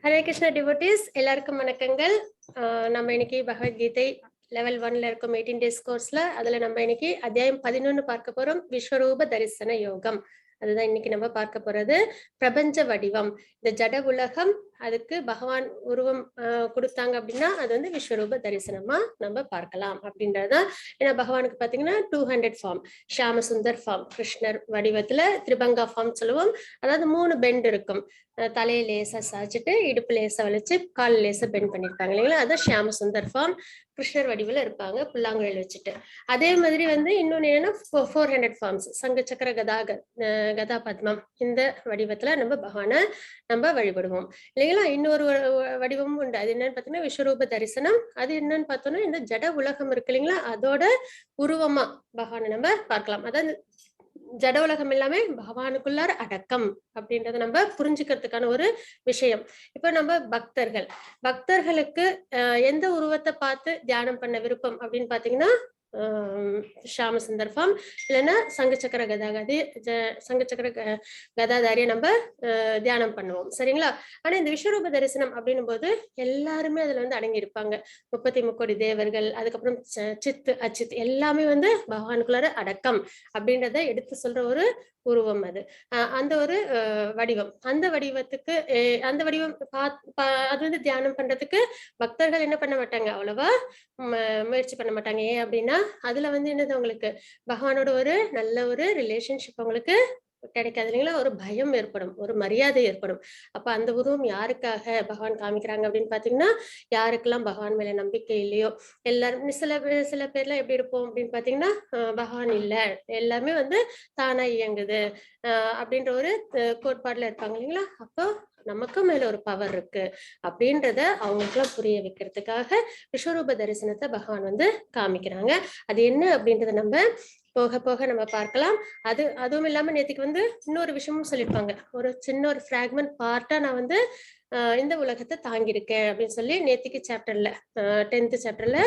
Hare Krishna devotees எல்லாருக்கும் வணக்கங்கள். நம்ம இன்னைக்கு பகவத்கீதை லெவல் 1ல இருக்கும் 18 டேஸ் கோர்ஸ்ல அதுல நம்ம இன்னைக்கு அத்தியாயம் 11 பார்க்க போறோம். விஸ்வரூப தரிசன யோகம், அதுதான் இன்னைக்கு நம்ம பார்க்க போறது. பிரபஞ்ச வடிவம், இந்த ஜட உலகம், அதுக்கு பகவான் உருவம் கொடுத்தாங்க அப்படின்னா அது வந்து விஸ்வரூப தரிசனமா நம்ம பார்க்கலாம் அப்படின்றதுதான். ஏன்னா பகவானுக்கு பாத்தீங்கன்னா 200 ஃபார்ம், ஷியாம சுந்தர் ஃபார்ம், கிருஷ்ணர் வடிவத்துல திரிபங்கா ஃபார்ம் சொல்லுவோம். அதாவது 3 பெண்ட் இருக்கும். தலையை லேசா சாய்ச்சிட்டு இடுப்பு லேசா வளைச்சு கால் லேசா பெண்ட் பண்ணிருப்பாங்க இல்லைங்களா, அதான் ஷியாம சுந்தர் ஃபார்ம். கிருஷ்ணர் வடிவில் இருப்பாங்க புல்லாங்குழல் வச்சுட்டு. அதே மாதிரி வந்து இன்னொன்னு என்னன்னா 400 ஃபார்ம்ஸ், சங்க சக்கர கதா பத்மம், இந்த வடிவத்துல நம்ம பகவானை நம்ம வழிபடுவோம் இல்லைங்களா. இன்னொரு வடிவமும் உண்டு, அது என்னன்னு பார்த்தீங்கன்னா விஸ்வரூப தரிசனம். அது என்னன்னு பார்த்தோம்னா இந்த ஜட உலகம் இருக்கு இல்லைங்களா, அதோட உருவமா பகவானை நம்ம பார்க்கலாம். அதாவது ஜட உலகம் எல்லாமே பகவானுக்குள்ளார அடக்கம் அப்படின்றத நம்ம புரிஞ்சுக்கிறதுக்கான ஒரு விஷயம். இப்ப நம்ம பக்தர்களுக்கு எந்த உருவத்தை பார்த்து தியானம் பண்ண விருப்பம் அப்படின்னு பாத்தீங்கன்னா ஷியாம சுந்தர் ஃபார்ம், இல்லைன்னா சங்கச்சக்கர கதாதாரிய நம்ம தியானம் பண்ணுவோம் சரிங்களா. ஆனா இந்த விஸ்வரூப தரிசனம் அப்படின்னும் போது எல்லாருமே அதுல வந்து அடங்கி இருப்பாங்க. 33 தேவர்கள், அதுக்கப்புறம் சித்து அச்சித் எல்லாமே வந்து பகவானுக்குள்ளார அடக்கம் அப்படின்றத எடுத்து சொல்ற ஒரு உருவம் அது. அந்த ஒரு வடிவம், அந்த வடிவத்துக்கு அந்த வடிவம் அது வந்து தியானம் பண்றதுக்கு பக்தர்கள் என்ன பண்ண மாட்டாங்க, அவ்வளவா முயற்சி பண்ண மாட்டாங்க. ஏன் அப்படின்னா அதுல வந்து என்னது, உங்களுக்கு பகவானோட ஒரு நல்ல ஒரு ரிலேஷன்ஷிப் உங்களுக்கு கிடைக்காது இல்லைங்களா, ஒரு பயம் ஏற்படும், ஒரு மரியாதை ஏற்படும். அப்ப அந்த உருவம் யாருக்காக பகவான் காமிக்கிறாங்க அப்படின்னு பாத்தீங்கன்னா, யாருக்கெல்லாம் பகவான் மேல நம்பிக்கை இல்லையோ எல்லாரும், சில பேர்லாம் எப்படி இருப்போம் அப்படின்னு பாத்தீங்கன்னா, பகவான் இல்ல, எல்லாமே வந்து தானா இயங்குது அப்படின்ற ஒரு கோட்பாடுல இருப்பாங்க இல்லைங்களா. அப்போ நமக்கு மேல ஒரு பவர் இருக்கு அப்படின்றத அவங்களுக்குலாம் புரிய வைக்கிறதுக்காக விஸ்வரூப தரிசனத்தை பகவான் வந்து காமிக்கிறாங்க. அது என்ன அப்படின்றத நம்ம போக போக நம்ம பார்க்கலாம். அதுவும் இல்லாம நேத்துக்கு வந்து இன்னொரு விஷயமும் சொல்லியிருப்பாங்க. ஒரு சின்ன ஒரு பிராக்மெண்ட் பார்ட்டா நான் வந்து இந்த உலகத்தை தாங்கியிருக்கேன் அப்படின்னு சொல்லி நேத்திக்கு சாப்டர்ல 10th சாப்டர்ல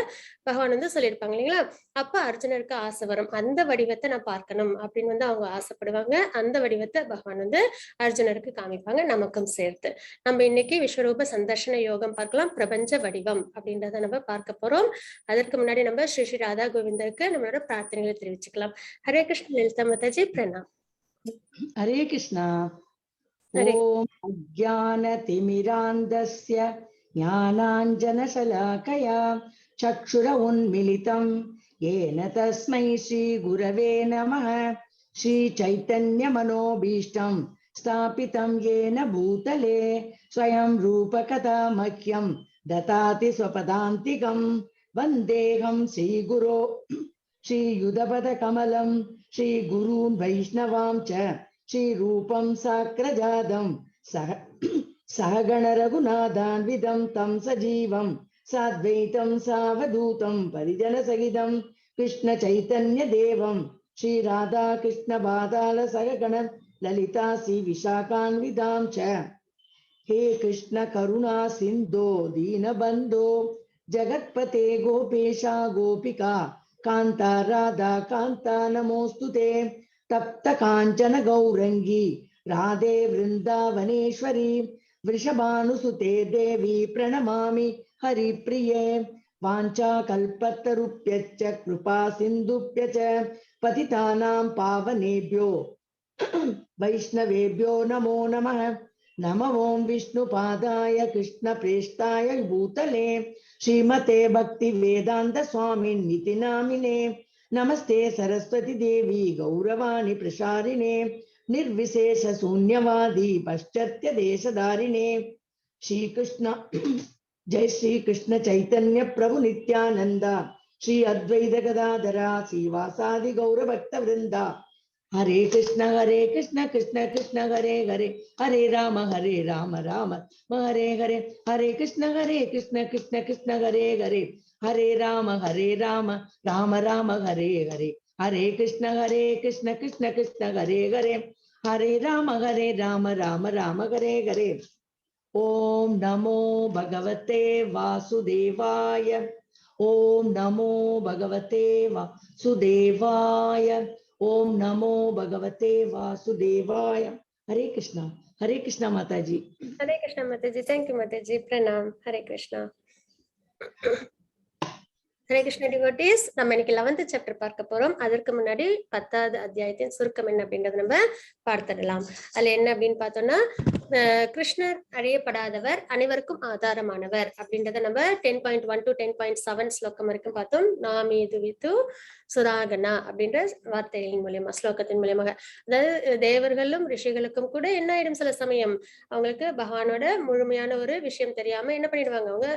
பகவான் வந்து சொல்லியிருப்பாங்க இல்லைங்களா. அப்ப அர்ஜுனருக்கு ஆசை வரும், அந்த வடிவத்தை நான் பார்க்கணும் அப்படின்னு வந்து அவங்க ஆசைப்படுவாங்க. அந்த வடிவத்தை பகவான் வந்து அர்ஜுனருக்கு காமிப்பாங்க, நமக்கும் சேர்த்து. நம்ம இன்னைக்கு விஸ்வரூப சந்தர்ஷன யோகம் பார்க்கலாம், பிரபஞ்ச வடிவம் அப்படின்றத நம்ம பார்க்க போறோம். அதற்கு முன்னாடி நம்ம ஸ்ரீ ஸ்ரீ ராதா கோவிந்தருக்கு நம்மளோட பிரார்த்தனைகளை தெரிவிச்சுக்கலாம். ஹரே கிருஷ்ண லலிதா மாதாஜி பிரணாம். ஹரே கிருஷ்ணா. ஓம் அஜ்ஞானதிமிராந்தஸ்ய ஞானாஞ்சனசலாகயா சக்ஷுர உன்மிலிதம் ஏன தஸ்மை ஸ்ரீ குரவே நமः. ஸ்ரீ சைத்தன்ய மனோபீஷ்டம் ஸ்தாபிதம் ஏன பூதலே ஸ்வயம் ரூபகதா மஹ்யம் ததாதி ஸ்வபதாந்திகம். வந்தேகம் ஸ்ரீகுரோ ஸ்ரீயுதபத கமலம் ஸ்ரீகுரூன் வைஷ்ணவாம் ச श्री रूपम साग्रजातम् सहगण रघुनाथान्वितं तं सजीवं साद्वैतं सावधूतं परिजन सहितं कृष्ण चैतन्य देवं श्री राधा कृष्ण बादाल सहगण ललिता श्री विशाखान्वितां च। हे कृष्ण करुणा सिन्धो दीनबन्धो जगत्पते गोपेशा गोपिका कान्ता राधा कान्ता नमोस्तुते। तप्त कांचन गौरंगी राधे वृंदावनेश्वरी वृषभानुसुते देवी प्रणमामि हरिप्रिये। वाञ्छा कल्पतरुभ्यश्च कृपा सिन्धुभ्यश्च पतितानां पावनेभ्यो वैष्णवेभ्यो नमो नमः। नमो ओं विष्णुपादाय कृष्णप्रेष्ठाय भूतले श्रीमते भक्ति वेदांत स्वामिन्निति नामिने। नमस्ते सरस्वती देवी गौरवाणी प्रसारिणे निर्विशेष शून्यवादी पाश्चात्य देशधारिणे। श्री कृष्ण जय श्री कृष्ण चैतन्य प्रभु नित्यानंद श्री अद्वैत गदाधरा श्रीवासादि गौर भक्त वृंदा। हरे कृष्ण कृष्ण कृष्ण हरे हरे हरे राम राम हरे हरे। हरे कृष्ण कृष्ण कृष्ण हरे हरे हरे राम राम राम हरे हरे। हरे कृष्ण कृष्ण कृष्ण हरे हरे हरे राम राम राम हरे हरे। ओम नमो भगवते वासुदेवाय। ओम नमो भगवते वासुदेवाय। ओम नमो भगवते वासुदेवाय। हरे कृष्णा माता जी। हरे कृष्णा माताजी, தேங்க்யூ மாதாஜி, பிரணாம். ஹரே கிருஷ்ணா. ஹரே கிருஷ்ண டிவோட்டீஸ், நம்ம இன்னைக்கு 11th சாப்டர் பார்க்க போறோம். அதற்கு முன்னாடி 10வது அத்தியாயத்தின் சுருக்கம் என்ன அப்படின்றத நம்ம பார்த்துடலாம். அதுல என்ன அப்படின்னு பார்த்தோம்னா, கிருஷ்ணர் அறியப்படாதவர், அனைவருக்கும் ஆதாரமானவர் அப்படின்றத நம்ம 10.1 to 10.7 ஸ்லோகம் வரைக்கும் பார்த்தோம். நாமீதுவித்து சுராகனா அப்படின்ற வார்த்தைகளின் மூலியமா, ஸ்லோகத்தின் மூலியமாக, அதாவது தேவர்களும் ரிஷிகளுக்கும் கூட என்ன ஆயிடும், சில சமயம் அவங்களுக்கு பகவானோட முழுமையான ஒரு விஷயம் தெரியாம என்ன பண்ணிடுவாங்க, அவங்க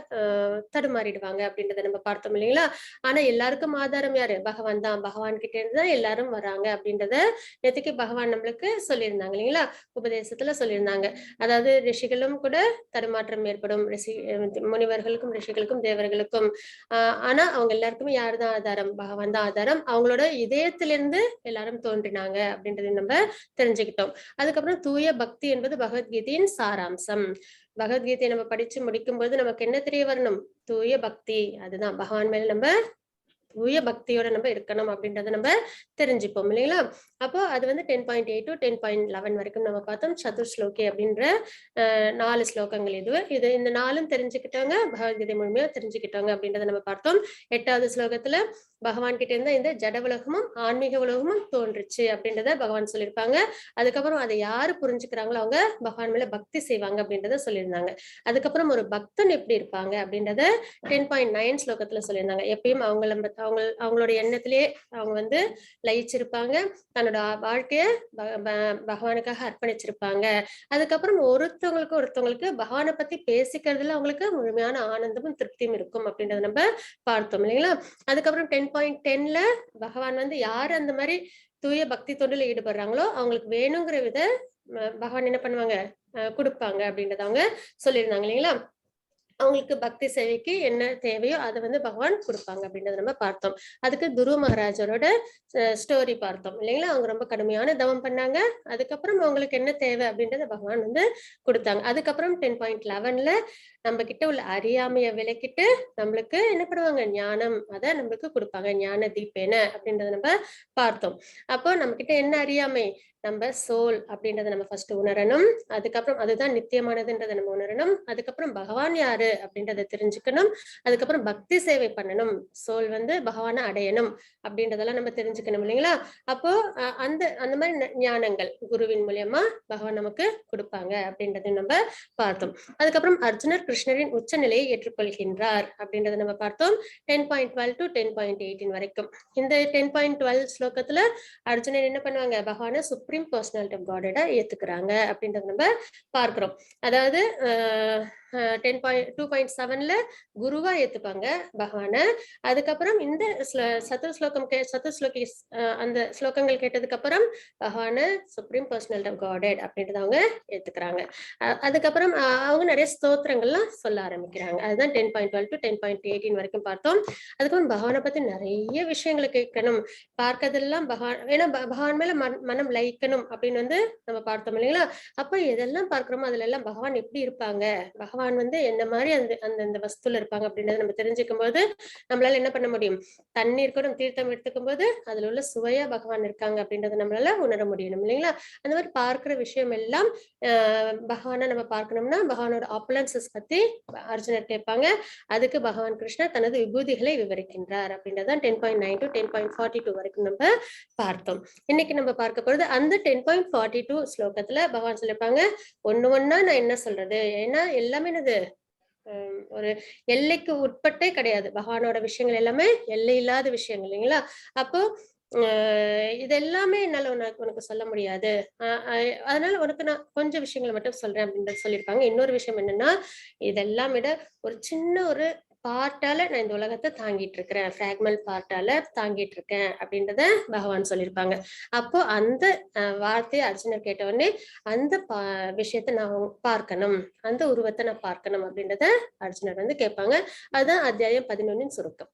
தடுமாறிடுவாங்க அப்படின்றத நம்ம பார்த்தோம் இல்லைங்களா. ஆனா எல்லாருக்கும் ஆதாரம் யாரு, பகவான் தான். பகவான் கிட்ட இருந்து தான் எல்லாரும் வராங்க அப்படின்றத நேற்றுக்கு பகவான் நம்மளுக்கு சொல்லியிருந்தாங்க இல்லைங்களா, உபதேசத்துல சொல்லியிருந்தாங்க. அதாவது ரிஷிகளும் கூட தடுமாற்றம் ஏற்படும், முனிவர்களுக்கும் ரிஷிகளுக்கும் தேவர்களுக்கும். ஆனா அவங்க எல்லாருக்குமே யாருதான் ஆதாரம், பகவான் தான் ஆதாரம். அவங்களோட இதயத்திலிருந்து எல்லாரும் தோன்றினாங்க அப்படின்றத நம்ம தெரிஞ்சுக்கிட்டோம். அதுக்கப்புறம் தூய பக்தி என்பது பகவத்கீதையின் சாராம்சம். பகவத்கீதையை நம்ம படிச்சு முடிக்கும் போது நமக்கு என்ன தெரிய வரணும், தூய பக்தி. அதுதான் பகவான் மேல நம்ம தூய பக்தியோட நம்ம இருக்கணும் அப்படின்றத நம்ம தெரிஞ்சுப்போம் இல்லைங்களா. அப்போ அது வந்து 10.8 to 10.11 வரைக்கும் நம்ம பார்த்தோம். சதுர்ஸ்லோகி அப்படின்ற 4 ஸ்லோகங்கள் இது இந்த 4ம் தெரிஞ்சுக்கிட்டாங்க, பகவத்கீதை முழுமையா தெரிஞ்சுக்கிட்டாங்க அப்படின்றத நம்ம பார்த்தோம். 8வது ஸ்லோகத்துல பகவான் கிட்ட இருந்த இந்த ஜட உலகமும் ஆன்மீக உலகமும் தோன்றுச்சு அப்படின்றத பகவான் சொல்லியிருப்பாங்க. அதுக்கப்புறம் அதை யாரு புரிஞ்சுக்கிறாங்களோ அவங்க பகவான் மேல பக்தி செய்வாங்க அப்படின்றத சொல்லியிருந்தாங்க. அதுக்கப்புறம் ஒரு பக்தன் எப்படி இருப்பாங்க அப்படின்றத 10.9 ஸ்லோகத்துல சொல்லியிருந்தாங்க. எப்பயும் அவங்களோட எண்ணத்திலேயே அவங்க வந்து லயிச்சிருப்பாங்க, தன்னோட வாழ்க்கைய பகவானுக்காக அர்ப்பணிச்சிருப்பாங்க. அதுக்கப்புறம் ஒருத்தவங்களுக்கு பகவானை பத்தி பேசிக்கிறதுல அவங்களுக்கு முழுமையான ஆனந்தமும் திருப்தியும் இருக்கும் அப்படின்றத நம்ம பார்த்தோம் இல்லைங்களா. அதுக்கப்புறம் 10.10ல பகவான் வந்து யாரு அந்த மாதிரி தூய பக்தி தொண்டில் ஈடுபடுறாங்களோ அவங்களுக்கு வேணுங்கிற வித பகவான் என்ன பண்ணுவாங்க, கொடுப்பாங்க அப்படின்றத அவங்க சொல்லியிருந்தாங்க இல்லைங்களா. அவங்களுக்கு பக்தி சேவைக்கு என்ன தேவையோ அதை வந்து பகவான் கொடுப்பாங்க அப்படின்றத நம்ம பார்த்தோம். அதுக்கு துருவ மகாராஜரோட ஸ்டோரி பார்த்தோம் இல்லைங்களா. அவங்க ரொம்ப கடுமையான தவம் பண்ணாங்க, அதுக்கப்புறம் அவங்களுக்கு என்ன தேவை அப்படின்றத பகவான் வந்து கொடுத்தாங்க. அதுக்கப்புறம் 10.11ல நம்ம கிட்ட உள்ள அறியாமைய விலக்கிட்டு நம்மளுக்கு என்ன பண்ணுவாங்க, ஞானம் அதை நம்மளுக்கு கொடுப்பாங்க, ஞான தீபேன அப்படின்றத நம்ம பார்த்தோம். அப்போ நம்ம கிட்ட என்ன அறியாமை, நம்ம சோல் அப்படின்றத நம்ம ஃபர்ஸ்ட் உணரணும். அதுக்கப்புறம் அதுதான் நித்தியமானதுன்றதை நம்ம உணரணும். அதுக்கப்புறம் பகவான் யாரு அப்படின்றத தெரிஞ்சுக்கணும். அதுக்கப்புறம் பக்தி சேவை பண்ணணும், சோல் வந்து பகவானை அடையணும் அப்படின்றதெல்லாம் நம்ம தெரிஞ்சுக்கணும் இல்லைங்களா. அப்போ அந்த மாதிரி ஞானங்கள் குருவின் மூலியமா பகவான் நமக்கு கொடுப்பாங்க அப்படின்றதையும் நம்ம பார்த்தோம். அதுக்கப்புறம் அர்ஜுனர் கிருஷ்ணரின் உச்ச நிலையை ஏற்றுக்கொள்கின்றார் அப்படின்றத நம்ம பார்த்தோம். 10.12 to 10.18 வரைக்கும். இந்த 10.12 ஸ்லோகத்துல அர்ஜுனர் என்ன பண்ணுவாங்க, பகவானை சுப்ரீம் பர்சனாலிட்டி ஆஃப் காடோட ஏத்துக்கிறாங்க அப்படின்றத நம்ம பார்க்கிறோம். அதாவது 2.7ல குருவா ஏத்துப்பாங்க பகவான. அதுக்கப்புறம் இந்த சதுர்ஸ்லோகி அந்த ஸ்லோகங்கள் கேட்டதுக்கு அப்புறம் பகவான சுப்ரீம் பர்சனாலிட்டி ஆஃப் காட் அப்படின்றத அவங்க ஏத்துக்கிறாங்க. அதுக்கப்புறம் அவங்க நிறைய ஸ்தோத்திரங்கள்லாம் சொல்ல ஆரம்பிக்கிறாங்க. அதுதான் 10.12 to 10.18 வரைக்கும் பார்த்தோம். அதுக்கப்புறம் பகவானை பத்தி நிறைய விஷயங்களை கேட்கணும், பார்க்கறதெல்லாம் பகவான், ஏன்னா பகவான் மேல மனம் லயிக்கணும் அப்படின்னு வந்து நம்ம பார்த்தோம் இல்லைங்களா. அப்ப எதெல்லாம் பார்க்கிறோமோ அதுல எல்லாம் பகவான் எப்படி இருப்பாங்க, பகவான் வந்து என்ன மாதிரி அந்த வஸ்துல இருப்பாங்க அப்படின்றத நம்ம தெரிஞ்சுக்கும் போது நம்மளால என்ன பண்ண முடியும், தண்ணீர் கூட தீர்த்தம் எடுத்துக்கும் போது அதுல உள்ள சுவையா பகவான் இருக்காங்க அப்படின்றத நம்மளால உணர முடியணும் இல்லைங்களா. அந்த மாதிரி பார்க்கிற விஷயம் எல்லாம் பகவானை நம்ம பார்க்கணும்னா பகவானோட ஆப்புலன்சஸ் பத்தி அர்ஜுனர் கேட்பாங்க. அதுக்கு பகவான் கிருஷ்ணர் தனது விபூதிகளை விவரிக்கின்றார் அப்படின்றதான் 10.9 to 10.42 வரைக்கும் நம்ம பார்த்தோம். இன்னைக்கு நம்ம பார்க்க போறது அந்த 10.42 ஸ்லோகத்துல பகவான் சொல்லிருப்பாங்க, ஒண்ணா நான் என்ன சொல்றது, ஏன்னா எல்லாமே என்னது ஒரு எல்லைக்கு உட்பட்டே கிடையாது, பகவானோட விஷயங்கள் எல்லாமே எல்லை இல்லாத விஷயங்கள் இல்லைங்களா. அப்போ இது எல்லாமே என்னால உனக்கு சொல்ல முடியாது, அதனால உனக்கு நான் கொஞ்சம் விஷயங்களை மட்டும் சொல்றேன் அப்படின்றத சொல்லியிருப்பாங்க. இன்னொரு விஷயம் என்னன்னா, இதெல்லாம் விட ஒரு சின்ன ஒரு பார்ட்டால நான் இந்த உலகத்தை தாங்கிட்டு இருக்கிறேன், பிராக்மெண்ட் பார்ட்டால தாங்கிட்டு இருக்கேன் அப்படின்றத பகவான் சொல்லியிருப்பாங்க. அப்போ அந்த வார்த்தையை அர்ஜுனர் கேட்ட உடனே அந்த விஷயத்த நான் பார்க்கணும், அந்த உருவத்தை நான் பார்க்கணும் அப்படின்றத அர்ஜுனர் வந்து கேட்பாங்க. அதுதான் அத்தியாயம் 11 சுருக்கம்.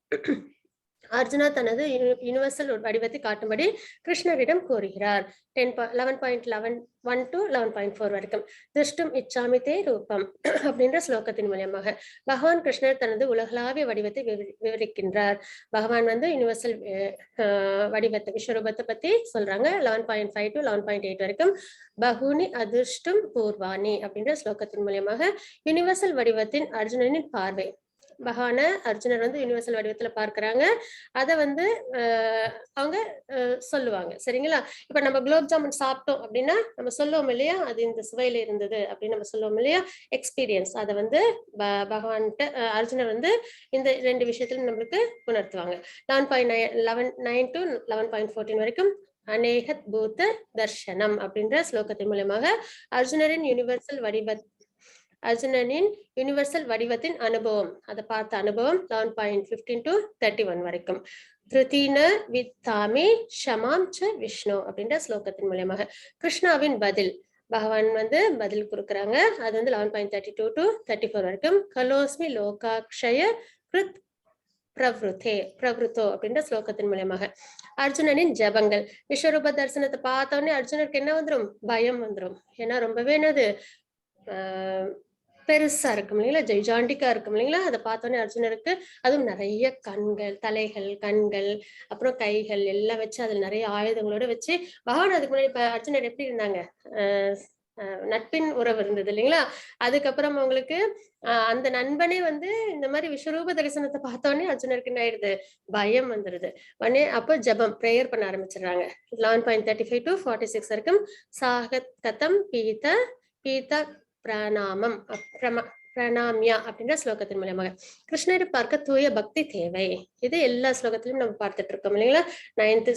அர்ஜுனா தனது யுனிவர்சல் வடிவத்தை காட்டும்படி கிருஷ்ணரிடம் கோருகிறார். 11.11 to 11.4 வரைக்கும். திருஷ்டும் இச்சாமி தே ரூபம் அப்படின்ற ஸ்லோகத்தின் மூலியமாக பகவான் கிருஷ்ணர் தனது உலகளாவிய வடிவத்தை விவரிக்கின்றார். பகவான் வந்து யுனிவர்சல் வடிவத்தை விஸ்வரூபத்தை பத்தி சொல்றாங்க. 11.5 to 11.8 வரைக்கும். பகுனி அதிர்ஷ்டும் பூர்வாணி அப்படின்ற ஸ்லோகத்தின் மூலியமாக யுனிவர்சல் வடிவத்தின் அர்ஜுனனின் பார்வை. பகவான அர்ஜுனர் வந்து யூனிவர்சல் வடிவத்துல பார்க்கிறாங்க. அத வந்து அவங்க சொல்லுவாங்க. சரிங்களா? இப்ப நம்ம குலோப் ஜாமுன் சாப்பிட்டோம் அப்படின்னா நம்ம சொல்லுவோம் இல்லையா, அது இந்த சுவையில இருந்தது அப்படின்னு நம்ம சொல்லுவோம் இல்லையா, எக்ஸ்பீரியன்ஸ். அதை வந்து பகவான்கிட்ட அர்ஜுனர் வந்து இந்த 2 விஷயத்துல நம்மளுக்கு உணர்த்துவாங்க. 11.9 to 11.14 வரைக்கும் அநேகத் பூத தர்ஷனம் அப்படின்ற ஸ்லோகத்தின் மூலமாக அர்ஜுனரின் யுனிவர்சல் வடிவத்தின் அனுபவம், அதை பார்த்த அனுபவம். 11.15 to 31 வரைக்கும். திருத்தீன வித்தாமி ஷமாம் ச விஷ்ணு அப்படின்ற ஸ்லோகத்தின் மூலமாக கிருஷ்ணாவின் பதில். பகவான் வந்து பதில் கொடுக்குறாங்க. அது வந்து 11.32 to 34 வரைக்கும். கலோஸ்மி லோகாக்ஷய கிருத் பிரவருத்தோ அப்படின்ற ஸ்லோகத்தின் மூலமாக அர்ஜுனனின் ஜபங்கள். விஸ்வரூப தரிசனத்தை பார்த்தோன்னே அர்ஜுனருக்கு என்ன வந்துடும்? பயம் வந்துடும். ஏன்னா ரொம்பவே என்னது பெருசா இருக்கும் இல்லைங்களா, ஜெய்ஜாண்டிக்கா இருக்கும் இல்லைங்களா. அதை பார்த்தோன்னே அர்ஜுனருக்கு அதுவும் நிறைய கண்கள், தலைகள், கண்கள், அப்புறம் கைகள் எல்லாம் வச்சு அதுல நிறைய ஆயுதங்களோட வச்சு பகவான். அதுக்கு முன்னாடி இப்ப அர்ஜுனர் எப்படி இருந்தாங்க? நட்பின் உறவு இருந்தது இல்லைங்களா. அதுக்கப்புறம் அவங்களுக்கு அந்த நண்பனே வந்து இந்த மாதிரி விஸ்வரூப தரிசனத்தை பார்த்தோன்னே அர்ஜுனருக்கு என்ன ஆயிடுது? பயம் வந்துடுது. உடனே அப்போ ஜபம், பிரேயர் பண்ண ஆரம்பிச்சிடுறாங்க. 11.35 to 46 வரைக்கும். சாகத் கதம் பீத பிரணாமம் பிரணாமியா அப்படின்ற ஸ்லோகத்தின் மூலமாக கிருஷ்ணரை பார்க்க தூய பக்தி தேவை. இது எல்லா ஸ்லோகத்திலும் நம்ம பார்த்துட்டு இருக்கோம் இல்லைங்களா, 9th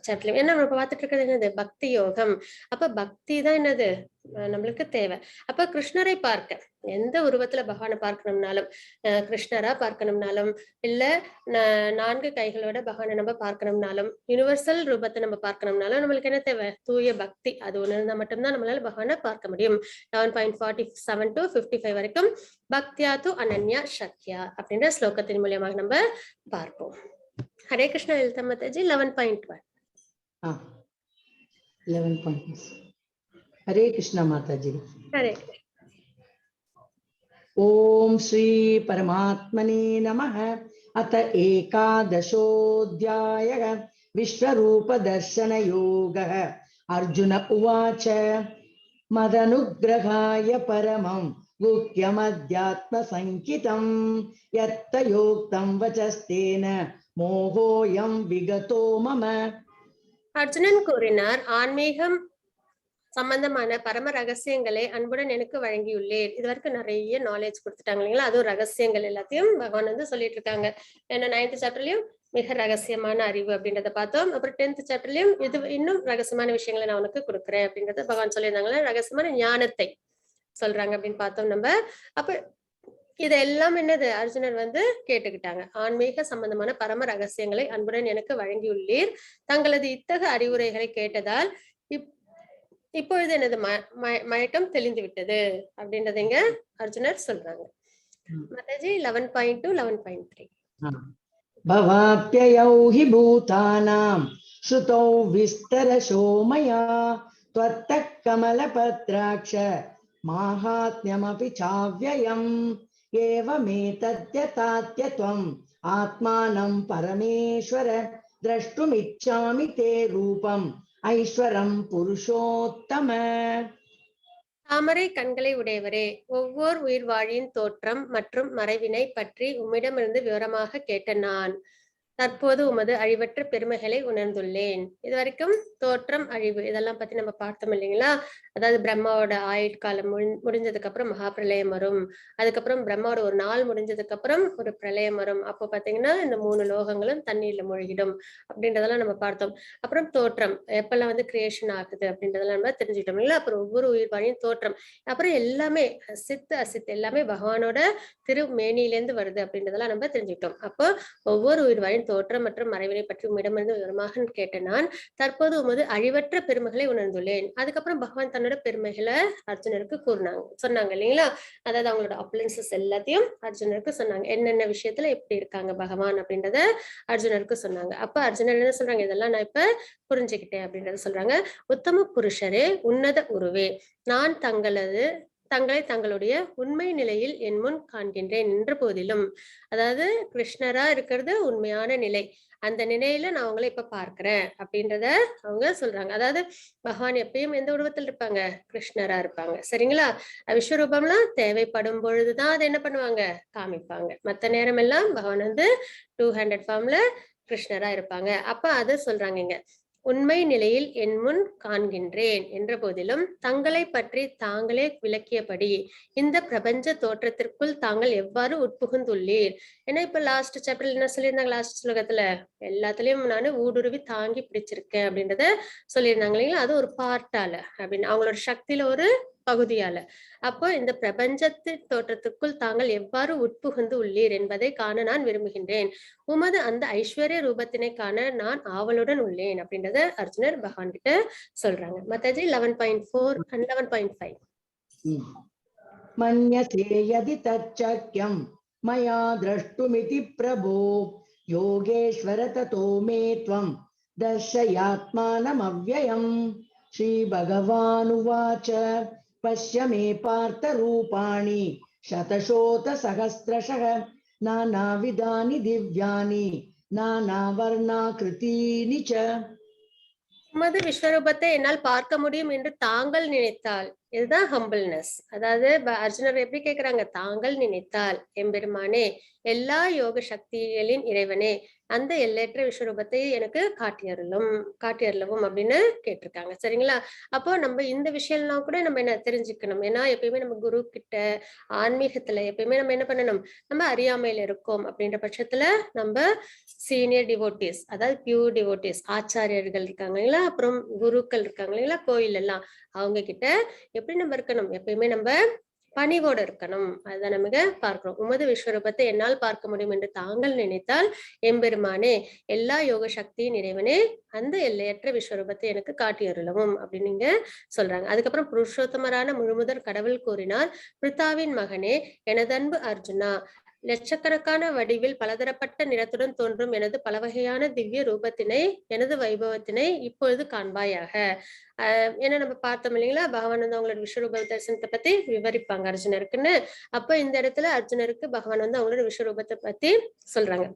சாப்டர்லயும். ஏன்னா நம்ம பார்த்துட்டு இருக்கிறது என்னது? பக்தி யோகம். அப்ப பக்தி தான் என்னது நம்மளுக்கு தேவை. அப்ப கிருஷ்ணரை பார்க்க எந்த உருவத்துல பகவானை பார்க்கணும்னாலும், கிருஷ்ணரா பார்க்கணும்னாலும், இல்ல 4 கைகளோட பகவானை நம்ம பார்க்கணும்னாலும், யுனிவர்சல் ரூபத்தை நம்ம பார்க்கணும்னாலும் நம்மளுக்கு என்ன தேவை? தூய பக்தி. அது ஒண்ணு இருந்தா மட்டும்தான் நம்மளால பகவானை பார்க்க முடியும். 11.47 to 55 வரைக்கும். பக்தியா து அனன்யா சக்யா அப்படின்ற ஸ்லோகத்தின் மூலியமாக நம்ம பார்ப்போம். ஹரே கிருஷ்ணா. லலிதா மாதாஜி 11.1. 11.1. हरे कृष्णा माता जी. हरे ओम श्री परमात्मने नमः. अथ एकादशोऽध्यायः. विश्वरूप दर्शन योगः. अर्जुन उवाच मदनुग्रहाय परमं गुह्यमध्यात्मसंहितं यत्त योक्तं वचस्तेन मोहोऽयं विगतो मम. அர்ஜுனன் கூறினார், ஆன்மீகம் சம்பந்தமான பரம ரகசியங்களை அன்புடன் எனக்கு வழங்கியுள்ளேன். இது வரைக்கும் நிறைய நாலேஜ் கொடுத்துட்டாங்க இல்லைங்களா, அதுவும் ரகசியங்கள் எல்லாத்தையும் பகவான் வந்து சொல்லிட்டு இருக்காங்க. ஏன்னா 9th சாப்டர்லயும் மிக ரகசியமான அறிவு அப்படின்றத பார்த்தோம். அப்புறம் 10th சாப்டர்லயும் இது இன்னும் ரகசியமான விஷயங்களை நான் உனக்கு கொடுக்குறேன் அப்படின்றத பகவான் சொல்லியிருந்தாங்களா, ரகசியமான ஞானத்தை சொல்றாங்க அப்படின்னு பார்த்தோம் நம்ம. அப்ப இதெல்லாம் என்னது? அர்ஜுனர் வந்து கேட்டுக்கிட்டாங்க. ஆன்மீக சம்பந்தமான பரம ரகசியங்களை அன்புடன் எனக்கு வழங்கியுள்ளீர். தங்களது இத்தகைய அறிவுரைகளை கேட்டதால் இப்பொழுது எனது மயக்கம் தெளிந்து விட்டது அப்படின்றத இங்க அர்ஜுனர் சொல்றாங்க. மாதாஜி 11.2 11.3. भवाप्ययौ हि भूतानां श्रुतौ विस्तरशो मया त्वत्तः कमलपत्राक्ष माहात्म्यमपि चाव्ययम् एवमेतद्यथात्य त्वम् आत्मानं परमेश्वर द्रष्टुमिच्छामि ते रूपम् ஐஸ்வரம் புருஷோத்தம. தாமரை கண்களை உடையவரே, ஒவ்வொரு உயிர் வாழியின் தோற்றம் மற்றும் மறைவினை பற்றி உம்மிடமிருந்து விவரமாக கேட்ட நான் தற்போது உமது அழிவற்ற பெருமைகளை உணர்ந்துள்ளேன். இது வரைக்கும் தோற்றம், அழிவு இதெல்லாம் பத்தி நம்ம பார்த்தோம் இல்லைங்களா. அதாவது பிரம்மாவோட ஆயுட்காலம் முடிஞ்சதுக்கு அப்புறம் மகா பிரளயம் வரும். அதுக்கப்புறம் பிரம்மாவோட ஒரு நாள் முடிஞ்சதுக்கு அப்புறம் ஒரு பிரளயம் வரும். அப்போ பாத்தீங்கன்னா இந்த 3 லோகங்களும் தண்ணீர்ல மூழ்கிடும் அப்படின்றதெல்லாம் நம்ம பார்த்தோம். அப்புறம் தோற்றம், எப்பெல்லாம் வந்து கிரியேஷன் ஆகுது அப்படின்றதெல்லாம் நம்ம தெரிஞ்சுக்கிட்டோம் இல்லைங்களா. அப்புறம் ஒவ்வொரு உயிர் வாழியின் தோற்றம், அப்புறம் எல்லாமே சித்து அசித்து எல்லாமே பகவானோட திருமேனியிலேருந்து வருது அப்படின்றதெல்லாம் நம்ம தெரிஞ்சுக்கிட்டோம். அப்போ ஒவ்வொரு உயிர் வாழியின் என் தோற்றம் மற்றும் மறைவினை பற்றி உம்மிடமிருந்து விவரமாக கேட்ட நான் தற்போது உமது அழிவற்ற பெருமைகளை உணர்ந்துள்ளேன். அதுக்கப்புறம் பகவான் தன்னோட பெருமைகளை அர்ஜுனருக்கு சொன்னாங்க இல்லைங்களா? அதாவது அவங்களோட அப்ளைன்சஸ் எல்லாத்தையும் அர்ஜுனருக்கு சொன்னாங்க. என்னென்ன விஷயத்துல எப்படி இருக்காங்க பகவான் அப்படின்றத அர்ஜுனருக்கு சொன்னாங்க. அப்ப அர்ஜுனர் என்ன சொல்றாங்க, இதெல்லாம் நான் இப்ப புரிஞ்சுக்கிட்டேன் அப்படின்றத சொல்றாங்க. உத்தம புருஷரே, உன்னத உருவே, நான் தங்களை தங்களுடைய உண்மை நிலையில் என் முன் காண்கின்றேன் என்ற போதிலும், அதாவது கிருஷ்ணரா இருக்கிறது உண்மையான நிலை, அந்த நிலையில நான் அவங்களை இப்ப பார்க்கிறேன் அப்படின்றத அவங்க சொல்றாங்க. அதாவது பகவான் எப்பயும் எந்த உருவத்தில் இருப்பாங்க, கிருஷ்ணரா இருப்பாங்க. சரிங்களா? விஸ்வரூபம்லாம் தேவைப்படும் பொழுதுதான் அதை என்ன பண்ணுவாங்க, காமிப்பாங்க. மத்த நேரம் எல்லாம் பகவான் வந்து 200 ஃபார்ம்ல கிருஷ்ணரா இருப்பாங்க. அப்ப அதை சொல்றாங்க இங்க, உண்மை நிலையில் என் முன் காண்கின்றேன் என்ற போதிலும் தங்களை பற்றி தாங்களே விளக்கியபடி இந்த பிரபஞ்ச தோற்றத்திற்குள் தாங்கள் எவ்வாறு உட்புகுந்துள்ளீர். ஏன்னா இப்ப லாஸ்ட் சாப்டர்ல என்ன சொல்லியிருந்தாங்க, லாஸ்ட் ஸ்லோகத்துல எல்லாத்துலயும் நான் ஊடுருவி தாங்கி பிடிச்சிருக்கேன் அப்படின்றத சொல்லியிருந்தாங்க இல்லைங்களா? அது ஒரு பார்ட்டால அப்படின்னு, அவங்களோட சக்தியில ஒரு பகுதியால. அப்போ இந்த பிரபஞ்சத்தின் தோற்றத்துக்குள் தாங்கள் எவ்வாறு உட்புகுந்து உள்ளீர் என்பதை காண நான் விரும்புகின்றேன். உமது அந்த ஐஸ்வர்ய ரூபத்தினை காண நான் ஆவலுடன் உள்ளேன் அப்படின்றத அர்ஜுனர் பகவான் கிட்ட சொல்றாங்க. மத்தாஜி 11.4 and 11.5. மன்யசே யதி தச்சக்யம் மயா த்ரஷ்டுமிதி பிரபோ யோகேஸ்வர ததோ மே த்வம் தர்ஷயாத்மானம் அவ்யயம். ஸ்ரீ பகவானுவாச்ச பஷ்ய மே பார்த்த ரூபாணி சதசோத சகஸ்ரஷः நானாவிதானி திவ்யானி நானாவர்ணாக்ருதீனி ச. உமது விஸ்வரூபத்தை என்னால் பார்க்க முடியும் என்று தாங்கள் நினைத்தால், இதுதான் ஹம்பிள்னஸ். அதாவது அர்ஜுனர் எப்படி கேக்குறாங்க, தாங்கள் நினைத்தால் எம்பெருமானே, எல்லா யோக சக்திகளின் இறைவனே, அந்த எல்லையற்ற விஸ்வரூபத்தை எனக்கு காட்டியருளவும் அப்படின்னு கேட்டிருக்காங்க. சரிங்களா? அப்போ நம்ம இந்த விஷயம்லாம் கூட நம்ம என்ன தெரிஞ்சுக்கணும். ஏன்னா எப்பயுமே நம்ம குரு கிட்ட ஆன்மீகத்துல எப்பயுமே நம்ம என்ன பண்ணணும், நம்ம அறியாமையில இருக்கோம் அப்படின்ற பட்சத்துல நம்ம சீனியர் டிவோட்டிஸ், அதாவது பியூர் டிவோட்டிஸ், ஆச்சாரியர்கள் இருக்காங்க இல்லைங்களா, அப்புறம் குருக்கள் இருக்காங்க இல்லைங்களா கோயில் எல்லாம், அவங்க கிட்ட எப்படி நம்ம இருக்கணும், எப்பயுமே நம்ம பணிவோடு இருக்கணும். அதுதான் நமக்கு பார்க்கிறோம். உமது விஸ்வரூபத்தை என்னால் பார்க்க முடியும் என்று தாங்கள் நினைத்தால் எம்பெருமானே, எல்லா யோக சக்தியின் இறைவனே, அந்த எல்லையற்ற விஸ்வரூபத்தை எனக்கு காட்டி அருளவும் அப்படின்னு நீங்க சொல்றாங்க. அதுக்கப்புறம் புருஷோத்தமரான முழுமுதற் கடவுள் கூறினார், பிரித்தாவின் மகனே, எனதன்பு அர்ஜுனா, லட்சக்கணக்கான வடிவில் பலதரப்பட்ட நிறத்துடன் தோன்றும் எனது பல வகையான திவ்ய ரூபத்தினை, எனது வைபவத்தினை இப்பொழுது காண்பாயாக. ஏன்னா நம்ம பார்த்தோம் இல்லைங்களா, பகவான் வந்து அவங்களோட விஸ்வரூப தரிசனத்தை பத்தி விவரிப்பாங்க அர்ஜுனருக்குன்னு. அப்ப இந்த இடத்துல அர்ஜுனருக்கு பகவான் வந்து அவங்களோட விஸ்வரூபத்தை பத்தி சொல்றாங்க.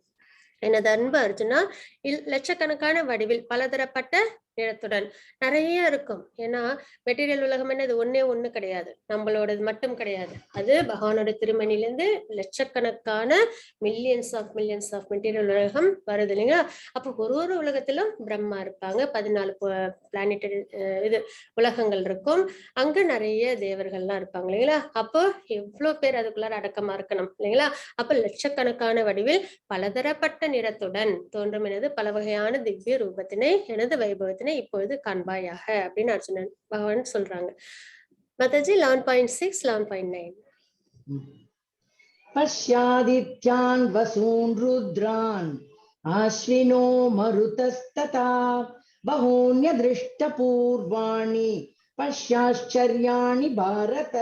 எனது அன்பு அர்ஜுனா, லட்சக்கணக்கான வடிவில் பலதரப்பட்ட நிறத்துடன் நிறைய இருக்கும். ஏன்னா மெட்டீரியல் உலகம் என்ன, இது ஒண்ணு கிடையாது, நம்மளோடது மட்டும் கிடையாது. அது பகவானோட திருமணிலிருந்து லட்சக்கணக்கான மில்லியன்ஸ் ஆஃப் மெட்டீரியல் உலகம் வருது இல்லைங்களா? அப்போ ஒரு உலகத்திலும் பிரம்மா இருப்பாங்க, 14 பிளானட்டரி உலகங்கள் இருக்கும், அங்க நிறைய தேவர்கள்லாம் இருப்பாங்க இல்லைங்களா? அப்போ எவ்வளவு பேர் அதுக்குள்ளார அடக்கமா இருக்கணும் இல்லைங்களா? அப்ப லட்சக்கணக்கான வடிவில் பலதரப்பட்ட நிறத்துடன் தோன்றும் எனது பல வகையான திவ்ய ரூபத்தினை, எனது வைபவத்தினை இப்பொழுது காண்பாயாக அப்படின்னு அர்ஜுனன் பகவான் சொல்றாங்க. மதாஜி 11.6 11.9. பஷ்யாதித்யான் வசூன் ருத்ரான் ஆஸ்வினோ மருதஸ்ததா பஹூன்ய திருஷ்ட பூர்வாணி பஷ்யாச்சர்யாணி பாரத.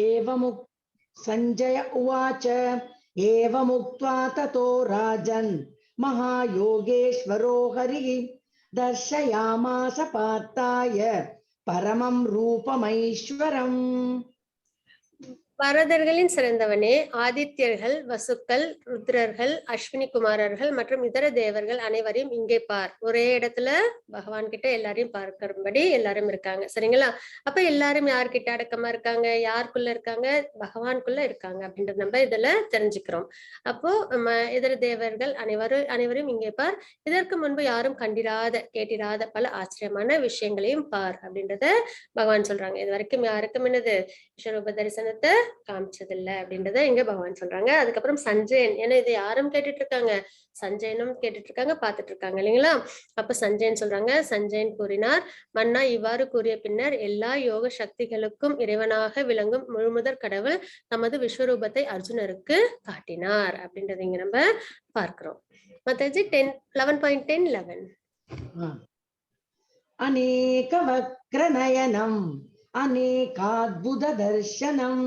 ஏவமுக் சஞ்சய உவாச்ச ஏவமுக்த்வா ததோ ராஜன் மகாயோகேஸ்வரோ ஹரிஹி தர்ஷயாமாஸ பார்த்தாய பரமம் ரூபமைஸ்வரம். பரதர்களின் சிறந்தவனே, ஆதித்யர்கள், வசுக்கள், ருத்ரர்கள், அஸ்வினி குமாரர்கள் மற்றும் இதர தேவர்கள் அனைவரையும் இங்கே பார். ஒரே இடத்துல பகவான் கிட்ட எல்லாரையும் பார்க்கிறபடி எல்லாரும் இருக்காங்க. சரிங்களா? அப்ப எல்லாரும் யார்கிட்ட அடக்கமா இருக்காங்க, யாருக்குள்ள இருக்காங்க, பகவானுக்குள்ள இருக்காங்க அப்படின்றது நம்ம இதுல தெரிஞ்சுக்கிறோம். அப்போ இதர தேவர்கள் அனைவரும் இங்கே பார். இதற்கு முன்பு யாரும் கேட்டிராத பல ஆச்சரியமான விஷயங்களையும் பார் அப்படின்றத பகவான் சொல்றாங்க. இது வரைக்கும் யாருக்கும் என்னது விஸ்வரூப தரிசனத்தை காமிச்சதில்லை அப்படின்றத இங்க பகவான் சொல்றாங்க. அதுக்கப்புறம் சஞ்சயன், ஏன்னா இதை யாரும் கேட்டுட்டு இருக்காங்க, சஞ்சயனும் கேட்டுட்டு இருக்காங்க, பார்த்துட்டு இருக்காங்க இல்லைங்களா? அப்ப சஞ்சயன் சொல்றாங்க, சஞ்சயன் கூறினார், மன்னா இவ்வாறு கூறிய பின்னர் எல்லா யோக சக்திகளுக்கும் இறைவனாக விளங்கும் முழுமுதற் கடவுள் தமது விஸ்வரூபத்தை அர்ஜுனருக்கு காட்டினார் அப்படின்றத இங்க நம்ம பார்க்கிறோம். மாதாஜி 11.10-11 अनेक वक्र नयनम अनेकाद्भुत दर्शनम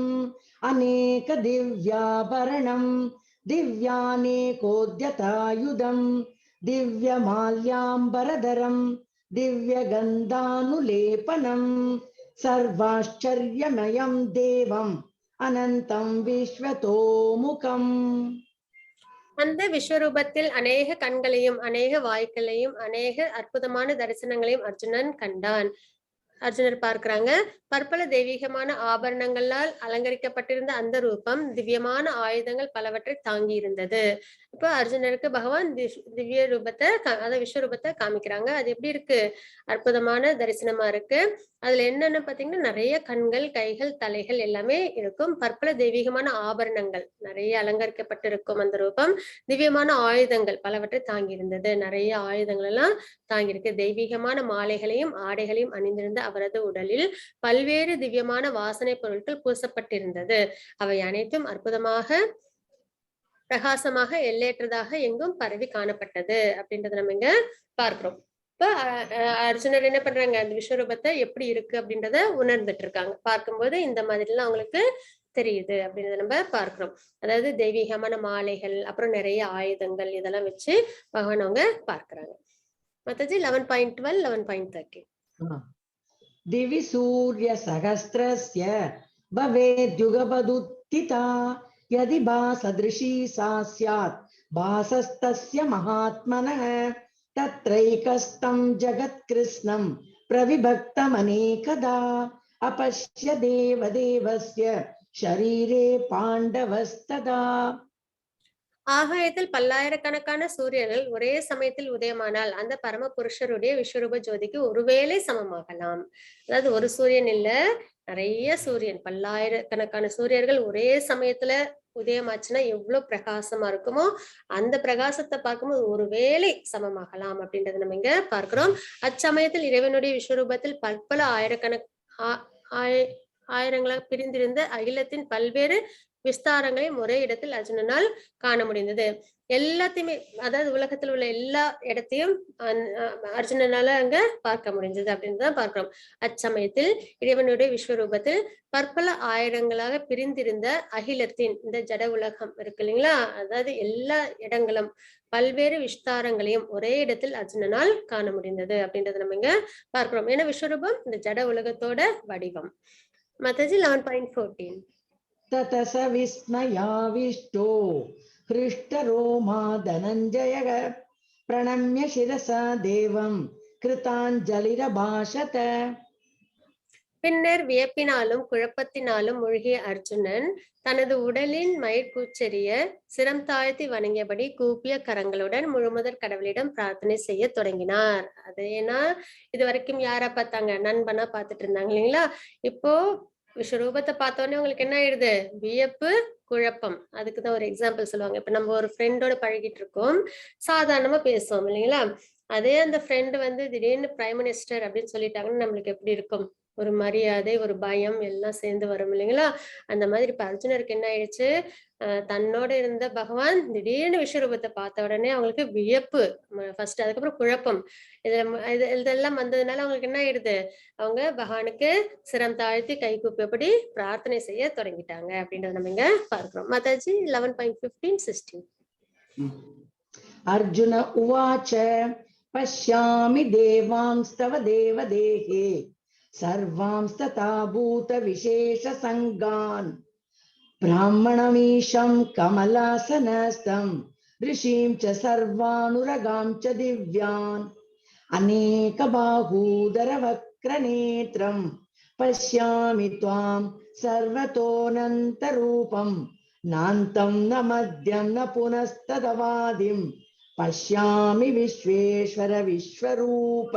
अनेक दिव्याभरणम दिव्यानेकोद्यतायुधम दिव्यमाल्याम्बरधरम दिव्यगन्धानुलेपनम सर्वाश्चर्यमयं देवम अनंतं विश्वतोमुखम. அந்த விஸ்வரூபத்தில் அநேக கண்களையும் அநேக வாய்க்களையும் அநேக அற்புதமான தரிசனங்களையும் அர்ஜுனன் கண்டான். அர்ஜுனர் பார்க்கிறாங்க, பற்பல தெய்வீகமான ஆபரணங்களால் அலங்கரிக்கப்பட்டிருந்த அந்த ரூபம் திவ்யமான ஆயுதங்கள் பலவற்றை தாங்கி இருந்தது. இப்போ அர்ஜுனருக்கு பகவான் திவ்ய ரூபத்தை அதாவது விஸ்வரூபத்தை காமிக்கிறாங்க. அது எப்படி இருக்கு? அற்புதமான தரிசனமா இருக்கு. அதுல என்னன்னு பாத்தீங்கன்னா நிறைய கண்கள், கைகள், தலைகள் எல்லாமே இருக்கும். பற்பல தெய்வீகமான ஆபரணங்கள் நிறைய அலங்கரிக்கப்பட்டிருக்கும் அந்த ரூபம். திவ்யமான ஆயுதங்கள் பலவற்றை தாங்கி இருந்தது. நிறைய ஆயுதங்கள் எல்லாம் தாங்கியிருக்கு. தெய்வீகமான மாலைகளையும் ஆடைகளையும் அணிந்திருந்த அவரது உடலில் பல்வேறு திவ்யமான வாசனை பொருட்கள் பூசப்பட்டிருந்தது. அவை அனைத்தும் அற்புதமாக பிரகாசமாக எல்லையற்றதாக எங்கும் பரவி காணப்பட்டது அப்படின்றத நம்ம இங்க பார்க்கிறோம். இப்ப அர்ஜுனர் என்ன பண்றாங்க, அந்த விஸ்வரூபத்தை எப்படி இருக்கு அப்படின்றத உணர்ந்துட்டு இருக்காங்க. பார்க்கும்போது இந்த மாதிரி எல்லாம் அவங்களுக்கு தெரியுது அப்படின்றத நம்ம பார்க்கிறோம். அதாவது தெய்வீகமான மாலைகள், அப்புறம் நிறைய ஆயுதங்கள், இதெல்லாம் வச்சு பகவான் அவங்க பார்க்கிறாங்க. மாதாஜி 11.12 11.13 दिवि सूर्य सहस्रस्य भवेद्युगपदुत्थिता यदि भासदृशी सा स्यात् भासस्तस्य महात्मनः तत्रैकस्तं जगत्कृत्स्नं प्रविभक्तमनेकदा अपश्य देवदेवस्य शरीरे पाण्डवस्तदा. ஆகாயத்தில் பல்லாயிரக்கணக்கான சூரியர்கள் ஒரே சமயத்தில் உதயமானால் அந்த பரம புருஷருடைய விஸ்வரூப ஜோதிக்கு ஒருவேளை சமமாகலாம். அதாவது ஒரு சூரியன் இல்ல, நிறைய சூரியன், பல்லாயிரக்கணக்கான சூரியர்கள் ஒரே சமயத்துல உதயமாச்சுன்னா எவ்வளவு பிரகாசமா இருக்குமோ அந்த பிரகாசத்தை பார்க்கும்போது ஒருவேளை சமமாகலாம் அப்படின்றத நம்ம இங்க பார்க்கிறோம். அச்சமயத்தில் இறைவனுடைய விஸ்வரூபத்தில் பற்பல ஆயிரங்களாக பிரிந்திருந்த அகிலத்தின் பல்வேறு விஸ்தாரங்களையும் ஒரே இடத்தில் அர்ஜுனனால் காண முடிந்தது. எல்லாத்தையுமே, அதாவது உலகத்தில் உள்ள எல்லா இடத்தையும் அர்ஜுனனால அங்க பார்க்க முடிஞ்சது அப்படின்றதான் பார்க்கிறோம். அச்சமயத்தில் இறைவனுடைய விஸ்வரூபத்தில் பற்பல ஆயிரங்களாக பிரிந்திருந்த அகிலத்தின் இந்த ஜட உலகம் இருக்கு இல்லைங்களா, அதாவது எல்லா இடங்களும் பல்வேறு விஸ்தாரங்களையும் ஒரே இடத்தில் அர்ஜுனனால் காண முடிந்தது அப்படின்றத நம்ம இங்க பார்க்கிறோம். ஏன்னா விஸ்வரூபம் இந்த ஜட உலகத்தோட வடிவம். மாதாஜி 11.14 ततस विस्मयाविष्टो हृष्टरोमा धनञ्जयः प्रणम्य शिरसा देवं कृताञ्जलिरभाषत. பின்னர் வியப்பினாலும் குழப்பத்தினாலும் மூழ்கிய அர்ஜுனன் தனது உடலின் மயிர்கூச்செறிய சிரம் தாழ்த்தி வணங்கியபடி கூப்பிய கரங்களுடன் முழுமுதற் கடவுளிடம் பிரார்த்தனை செய்ய தொடங்கினார். அது ஏன்னா இது வரைக்கும் யாரா பார்த்தாங்க, நண்பனா பார்த்துட்டு இருந்தாங்க இல்லைங்களா. இப்போ விஸ்வரூபத்தை பார்த்தோன்னே உங்களுக்கு என்ன ஆயிடுது, வியப்பு, குழப்பம். அதுக்குதான் ஒரு எக்ஸாம்பிள் சொல்லுவாங்க. இப்ப நம்ம ஒரு ஃப்ரெண்டோட பழகிட்டு இருக்கோம், சாதாரணமா பேசுவோம் இல்லைங்களா. அதே அந்த ஃப்ரெண்டு வந்து திடீர்னு பிரைம் மினிஸ்டர் அப்படின்னு சொல்லிட்டாங்கன்னு நம்மளுக்கு எப்படி இருக்கும், ஒரு மரியாதை, ஒரு பயம் எல்லாம் சேர்ந்து வரும் இல்லைங்களா. அந்த மாதிரி இப்ப அர்ஜுனருக்கு என்ன ஆயிடுச்சு, தன்னோட இருந்த பகவான் திடீர்னு விஸ்வரூபத்தை பார்த்த உடனே அவங்களுக்கு வியப்பு ஃபர்ஸ்ட், அதுக்கப்புறம் குழப்பம், இதெல்லாம் வந்ததுனால அவங்களுக்கு என்ன ஆயிடுது, அவங்க பகவானுக்கு சிரம் தாழ்த்தி கை கூப்பியபடி பிரார்த்தனை செய்ய தொடங்கிட்டாங்க அப்படின்றத நம்ம இங்க பார்க்கிறோம். மாதாஜி 11.15-16 अर्जुन उवाच पश्यामि देवांस्तव देवदेहे सर्वांस्तथा भूतविशेषसङ्गान् ब्राह्मणमीशं कमलासनस्थं ऋषिं च सर्वानुरगां च दिव्यान् अनेकबाहूदरवक्रनेत्रं पश्यामि त्वां सर्वतोऽनन्तरूपं नान्तं न मध्यं न पुनस्तदवादिं पश्यामि विश्वेश्वर विश्वरूप.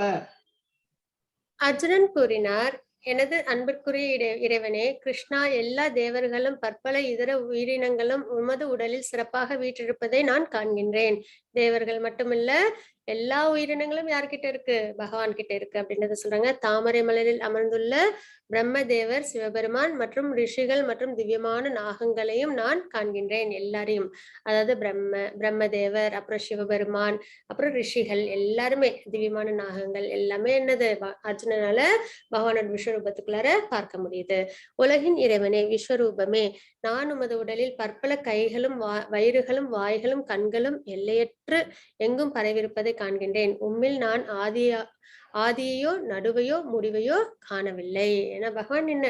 அர்ஜுனன் கூறினார், எனது அன்பிற்குரிய இறைவனே கிருஷ்ணா, எல்லா தேவர்களும் பற்பல இதர உயிரினங்களும் உமது உடலில் சிறப்பாக வீற்றிருப்பதை நான் காண்கின்றேன். தேவர்கள் மட்டுமில்ல, எல்லா உயிரினங்களும் யார்கிட்ட இருக்கு? பகவான் கிட்ட இருக்கு அப்படின்றத சொல்றாங்க. தாமரை மலரில் அமர்ந்துள்ள பிரம்மதேவர், சிவபெருமான் மற்றும் ரிஷிகள் மற்றும் திவ்யமான நாகங்களையும் நான் காண்கின்றேன். எல்லாரையும், அதாவது பிரம்மதேவர், அப்புறம் சிவபெருமான், அப்புறம் ரிஷிகள் எல்லாருமே, திவ்யமான நாகங்கள் எல்லாமே என்னது அர்ஜுனனால பகவானோட விஸ்வரூபத்துக்குள்ளார பார்க்க முடியுது. உலகின் இறைவனே, விஸ்வரூபமே, நான் உமது உடலில் பற்பல கைகளும் வயிறுகளும் வாய்களும் கண்களும் எல்லையற்று எங்கும் பரவியிருப்பதை காண்கின்றேன். உம்மில் நான் ஆதியையோ நடுவையோ முடிவையோ காணவில்லை. ஏன்னா பகவான் என்ன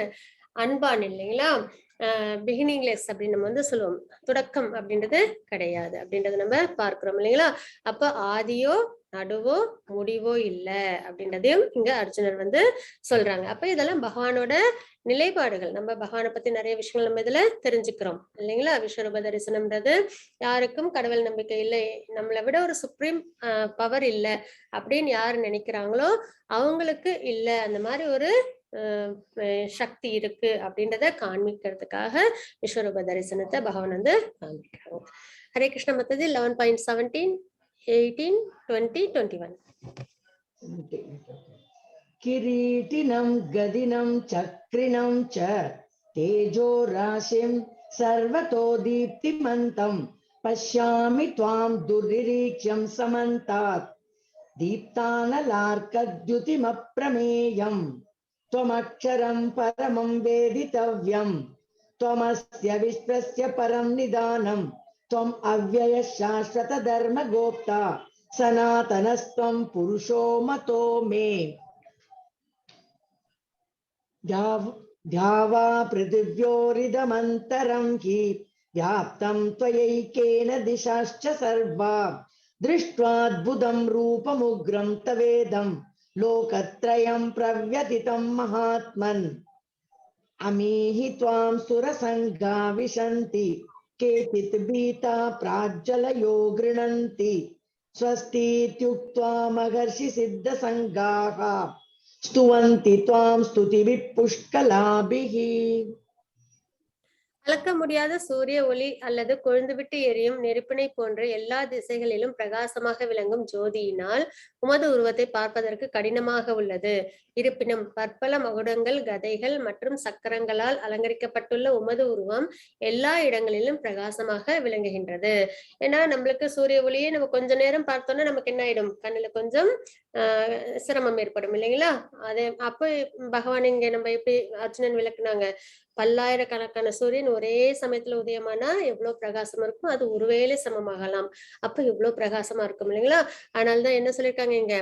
அன்பான் இல்லைங்களா? பிகினிங்லெஸ் அப்படின்னு நம்ம வந்து சொல்லுவோம். தொடக்கம் அப்படின்றது கிடையாது அப்படின்றத நம்ம பார்க்கிறோம் இல்லைங்களா? அப்ப ஆதியோ நடுவோ முடிவோ இல்ல அப்படின்றதையும் இங்க அர்ஜுனர் வந்து சொல்றாங்க. அப்ப இதெல்லாம் பகவானோட நிலைப்பாடுகள். நம்ம பகவானை பத்தி நிறைய விஷயங்கள் நம்ம இதுல தெரிஞ்சுக்கிறோம் இல்லைங்களா? விஸ்வரூப தரிசனம்ன்றது யாருக்கும் கடவுள் நம்பிக்கை இல்லை, நம்மளை விட ஒரு சுப்ரீம் பவர் இல்லை அப்படின்னு யாரு நினைக்கிறாங்களோ அவங்களுக்கு இல்ல அந்த மாதிரி ஒரு சக்தி இருக்கு அப்படின்றத காண்பிக்கிறதுக்காக விஸ்வரூப தரிசனத்தை பகவான் வந்து காண்பிக்கிறாங்க. ஹரே கிருஷ்ண. மத்தது 11.17, 18, 20, 21. கிரீட்டினம் கதினம் சக்ரினம் ச தேஜோ ராசிம் சர்வதோ தீப்திமந்தம் பஷ்யாமி த்வாம் துர்நிரீக்ஷ்யம் சமந்தாத் தீப்தானலார்கத்யுதிமப்ரமேயம் त्वमक्षरं परमं वेदितव्यं त्वमस्य विश्वस्य परं निदानं त्वम् अव्ययः शाश्वत धर्म गोप्ता सनातनस्त्वं पुरुषो मतो मे द्यावा पृथिव्योरिदमन्तरं हि व्याप्तं त्वयैकेन दिशाश्च सर्वा दृष्ट्वाद्भुतं रूपमुग्रं तवेदं लोकत्रयं प्रव्यथितं महात्मन् अमीहि त्वां सुरसङ्गा विशन्ति केचित् भीता प्राज्वलयो गृह्णन्ति स्वस्तीत्युक्त्वा महर्षि सिद्धसङ्गाः स्तुवन्ति त्वां स्तुतिभिः पुष्कलाभिः. அளக்க முடியாத சூரிய ஒளி அல்லது கொழுந்துவிட்டு எரியும் நெருப்பினை போன்ற எல்லா திசைகளிலும் பிரகாசமாக விளங்கும் ஜோதியினால் உமது உருவத்தை பார்ப்பதற்கு கடினமாக உள்ளது. இருப்பினும் பற்பல மகுடங்கள், கதைகள் மற்றும் சக்கரங்களால் அலங்கரிக்கப்பட்டுள்ள உமது உருவம் எல்லா இடங்களிலும் பிரகாசமாக விளங்குகின்றது. ஏன்னா நம்மளுக்கு சூரிய ஒளியை நம்ம கொஞ்ச நேரம் பார்த்தோம்னா நமக்கு என்ன ஆயிடும்? கண்ணுல கொஞ்சம் சிரமம் ஏற்படும் இல்லைங்களா? அதே அப்ப பகவான் இங்க நம்ம எப்படி அர்ஜுனன் விளக்குனாங்க, பல்லாயிரக்கணக்கான சூரியன் ஒரே சமயத்துல உதயமானா எவ்வளவு பிரகாசமா இருக்கும், அது ஒருவேளை சமமாகலாம். அப்ப இவ்வளவு பிரகாசமா இருக்கும் இல்லைங்களா? அதனாலதான் என்ன சொல்லியிருக்காங்க இங்க,